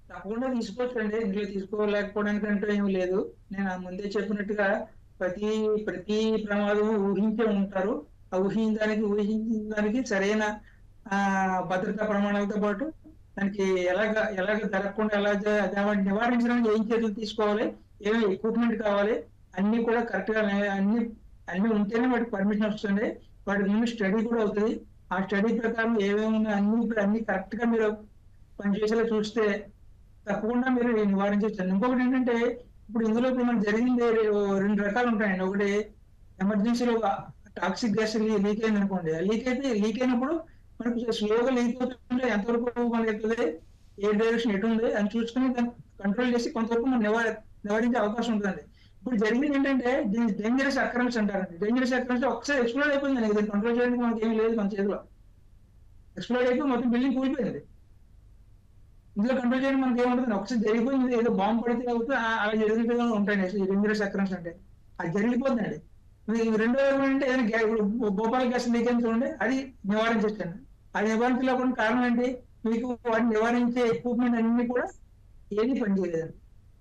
తప్పకుండా తీసుకోవచ్చండి. ఇందులో తీసుకోలేకపోవడానికి అంటూ ఏమి లేదు. నేను ముందే చెప్పినట్టుగా ప్రతి ప్రమాదం ఊహించే ఉంటారు. ఆ ఊహించడానికి సరైన భద్రతా ప్రమాణాలతో పాటు దానికి ఎలాగ జరగకుండా దాన్ని నివారించడానికి ఏం చర్యలు తీసుకోవాలి, ఏమి ఎక్విప్మెంట్ కావాలి, అన్ని కూడా కరెక్ట్ గా అన్ని ఉంటేనే వాటికి పర్మిషన్ వస్తుంది. వాటి ముందు స్టడీ కూడా అవుతుంది. ఆ స్టడీ ప్రకారం ఏమేమి అన్ని కరెక్ట్ గా మీరు పనిచేసేలా చూస్తే తప్పకుండా మీరు నివారించవచ్చు. ఇంకొకటి ఏంటంటే, ఇప్పుడు ఇందులో మనకు జరిగింది 2 రకాలు ఉంటాయండి. ఒకటి ఎమర్జెన్సీలో టాక్సిక్ గ్యాస్ లీక్ అయింది అనుకోండి. లీక్ అయినప్పుడు మనకు స్లోగా లీక్ అవుతుంటే ఎంతవరకు మనకి వెళ్తుంది, ఏ డైరెక్షన్ ఎటు ఉంది అని చూసుకుని దాన్ని కంట్రోల్ చేసి కొంతవరకు మనం నివారించే అవకాశం ఉంటుందండి. ఇప్పుడు జరిగింది ఏంటంటే, దీన్ని డేంజరస్ అకరెన్స్ అంటారండి. డేంజరస్ అకరెన్స్ ఒకసారి ఎక్స్ప్లోడ్ అయిపోయింది. దీన్ని కంట్రోల్ చేయడానికి మనకి ఏమీ లేదు మన చేతిలో. ఎక్స్ప్లోడ్ అయిపోయి మొత్తం బిల్డింగ్ కూలిపోయింది. ఇందులో కంట్రోల్ చేయడం మనకి ఏముంటుంది, ఒకసారి జరిగిపోయింది, ఏదో బాంబు పడితే అవుతుంది అలా జరిగిపోయి ఉంటాయండి డేంజరస్ అకరెన్స్ అంటే. అది జరిగిపోతుందండి. రెండో ఏంటంటే, భోపాల గ్యాస్ లీక్ అని చూడండి, అది నివారించండి. అది నివారించలేకుండా కారణం ఏంటి, మీకు వాటిని నివారించే ఎక్విప్మెంట్ అన్ని కూడా ఏది పనిచేయలేదండి.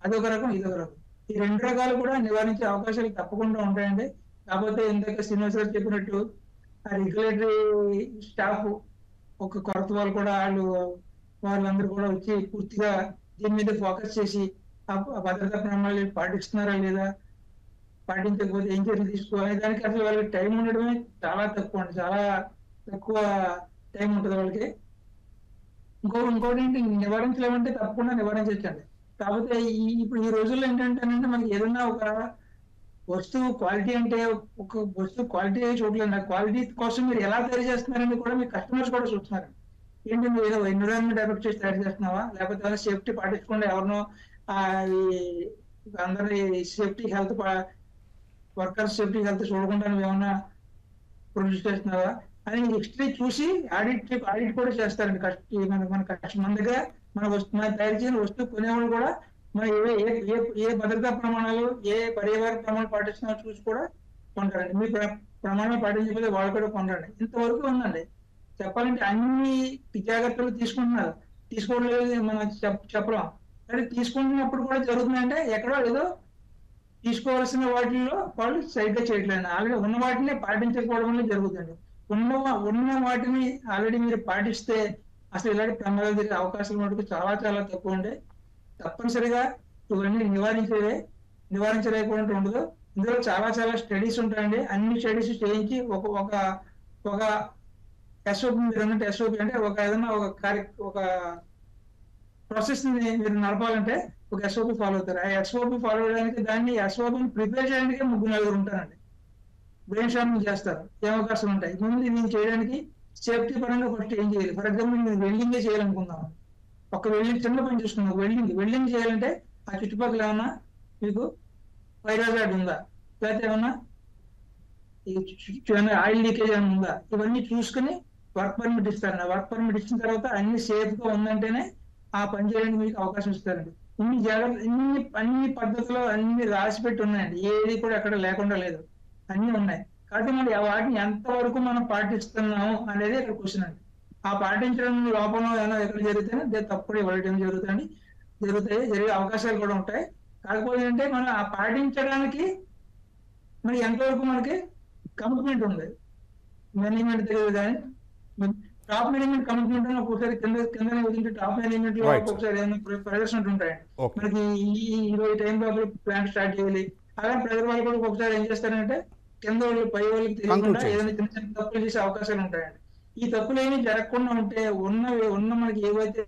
అదొక రకం, ఇదొక రకం. ఈ 2 రకాలు కూడా నివారించే అవకాశాలు తప్పకుండా ఉంటాయండి. కాకపోతే ఇందాక శ్రీనివాస్ గారు చెప్పినట్టు ఆ రెగ్యులేటరీ స్టాఫ్ ఒక కొరత వాళ్ళు కూడా వాళ్ళందరూ కూడా వచ్చి పూర్తిగా దీని మీద ఫోకస్ చేసి ఆ భద్రతా ప్రమాణాలు పాటిస్తున్నారా లేదా, పాటించకపోతే ఏం చర్యలు తీసుకోవాలి, దానికి అసలు వాళ్ళకి టైం ఉండడమే చాలా తక్కువ అండి. చాలా తక్కువ టైం ఉంటుంది వాళ్ళకి. ఇంకోటి ఏంటి, నివారించలేమంటే తప్పకుండా నివారించండి. కాకపోతే ఇప్పుడు ఈ రోజుల్లో ఏంటంటే మనకి ఏదన్నా ఒక వస్తువు క్వాలిటీ అంటే ఒక వస్తువు క్వాలిటీ చూడలేదు. క్వాలిటీ కోసం మీరు ఎలా తయారు చేస్తున్నారని కూడా మీ కస్టమర్స్ కూడా చూస్తున్నారు. ఏంటి, మీరు ఏదో ఎన్విరాన్మెంట్ డెవలప్ చేసి తయారు చేస్తున్నావా, లేకపోతే సేఫ్టీ పాటించకుండా ఎవరినో అందరి safety health workers safety health చూడకుండా ఏమన్నా ప్రొడ్యూస్ చేస్తున్నావా అని హిస్టరీ చూసి ఆడిట్ కూడా చేస్తారండి. మన దగ్గర మన తయారు చేసిన వస్తువు కొనేవాళ్ళు కూడా మన ఏ భద్రతా ప్రమాణాలు, ఏ పర్యావరణ ప్రమాణాలు పాటిస్తున్నారో చూసి కూడా కొంటారండి. మీ ప్రమాణాలు పాటించకపోతే వాళ్ళు కూడా కొంటారండి. ఇంతవరకు ఉందండి. చెప్పాలంటే అన్ని జాగ్రత్తలు తీసుకోవట్లేదు మనం చెప్పలేం. కానీ తీసుకుంటున్నప్పుడు కూడా జరుగుతుందంటే ఎక్కడో ఏదో తీసుకోవాల్సిన వాటిల్లో వాళ్ళు సరిగ్గా చేయట్లేదు. ఆల్రెడీ ఉన్న వాటిని పాటించకపోవడం వల్ల జరుగుతుంది. ఉన్న వాటిని ఆల్రెడీ మీరు పాటిస్తే అసలు ఇలాంటి ప్రమాదాలు జరిగే అవకాశం మటుకు చాలా చాలా తక్కువ ఉండే. తప్పనిసరిగా ఇవన్నీ నివారించలేకపోవడం ఉండదు. ఇందులో చాలా చాలా స్టడీస్ ఉంటాయండి. అన్ని స్టడీస్ చేయించి ఒక ఒక ఎస్ఓపి, మీరు అన్నట్టు ఎస్ఓపి అంటే ఏదైనా ఒక ప్రాసెస్ ని మీరు నడపాలంటే ఒక ఎస్ఓపి ఫాలో అవుతారు. ఆ ఎస్ఓపి ఫాలో అవడానికి దాన్ని ఎస్ఓపిని ప్రిపేర్ చేయడానికి 3-4 ఉంటారండి. బ్రెయిన్ షార్పింగ్ చేస్తారు, ఏ అవకాశాలు ఉంటాయి. ముందు దీన్ని చేయడానికి సేఫ్టీ పరంగా ఫస్ట్ ఏం చేయాలి? ఫర్ ఎగ్జాంపుల్ మీరు వెల్డింగే చేయాలనుకుందాం, ఒక వెల్డింగ్ చిన్న పని చూసుకున్నాం. వెల్డింగ్ చేయాలంటే ఆ చుట్టుపక్కల ఏమన్నా మీకు ఫైర్ హజార్డ్ ఉందా, లేకపోతే ఏమన్నా ఆయిల్ లీకేజ్ ఏమైనా ఉందా, ఇవన్నీ చూసుకుని వర్క్ పర్మిట్ ఇస్తారు. వర్క్ పర్మిట్ ఇచ్చిన తర్వాత అన్ని సేఫ్ గా ఉందంటేనే ఆ పని చేయడానికి మీకు అవకాశం ఇస్తారండి. ఇన్ని జాగ్రత్తలు, అన్ని పద్ధతులు అన్ని రాసి పెట్టి ఉన్నాయండి, ఏది కూడా ఎక్కడ లేకుండా లేదు, అన్ని ఉన్నాయి. కాబట్టి మరి వాటిని ఎంతవరకు మనం పాటిస్తున్నాము అనేది ఇక్కడ క్వశ్చన్ అండి. ఆ పాటించడం లోపల ఏమైనా ఎక్కడ జరిగితేనే తప్పుడు ఇవ్వడం జరిగే అవకాశాలు కూడా ఉంటాయి. కాకపోతే అంటే మనం ఆ పాటించడానికి మరి ఎంతవరకు మనకి కమిట్మెంట్ ఉంది మేనేజ్మెంట్ దగ్గర. కానీ టాప్ మేనేజ్మెంట్ కమిట్మెంట్ అని ఒక్కొక్కసారి కింద వదిలింటే టాప్ మేనేజ్మెంట్ లో ఒక్కొక్కసారి ఏమైనా ప్రదర్శనలు ఉంటాయండి. మనకి ఈ టైం లోపల ప్లాన్ స్టార్ట్ చేయాలి. అలాగే ప్రజల వాళ్ళు కూడా ఒక్కొక్కసారి ఏం చేస్తారంటే కింద వాళ్ళు పై వాళ్ళకి తెలియకుండా ఏదైనా చిన్న చిన్న తప్పులు చేసే అవకాశాలు ఉంటాయండి. ఈ తప్పులు ఏమీ జరగకుండా ఉంటే ఉన్న మనకి ఏవైతే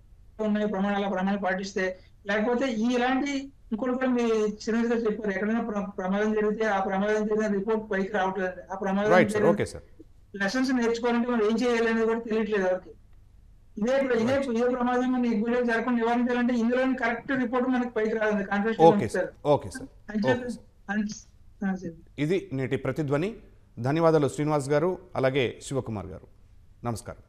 ఉన్నాయో ప్రమాణాలు పాటిస్తే, లేకపోతే ఇలాంటి ఇంకోటి కూడా మీరు శ్రీనివాస్ గారు చెప్పారు, ఎక్కడైనా ప్రమాదం జరిగితే ఆ ప్రమాదం జరిగిన రిపోర్ట్ పైకి రావట్లేదు. ఆ ప్రమాదం లెసన్స్ నేర్చుకోవాలంటే మనం ఏం చేయాలి అనేది కూడా తెలియట్లేదు ఎవరికి. ఇదే ప్రమాదం మన ఎగ్గులో జరగకుండా నివారించాలంటే ఇందులో కరెక్ట్ రిపోర్ట్ మనకి పైకి రాదండి. ఇది నేటి ప్రతిధ్వని. ధన్యవాదాలు శ్రీనివాస్ గారు, అలాగే శివకుమార్ గారు. నమస్కారం.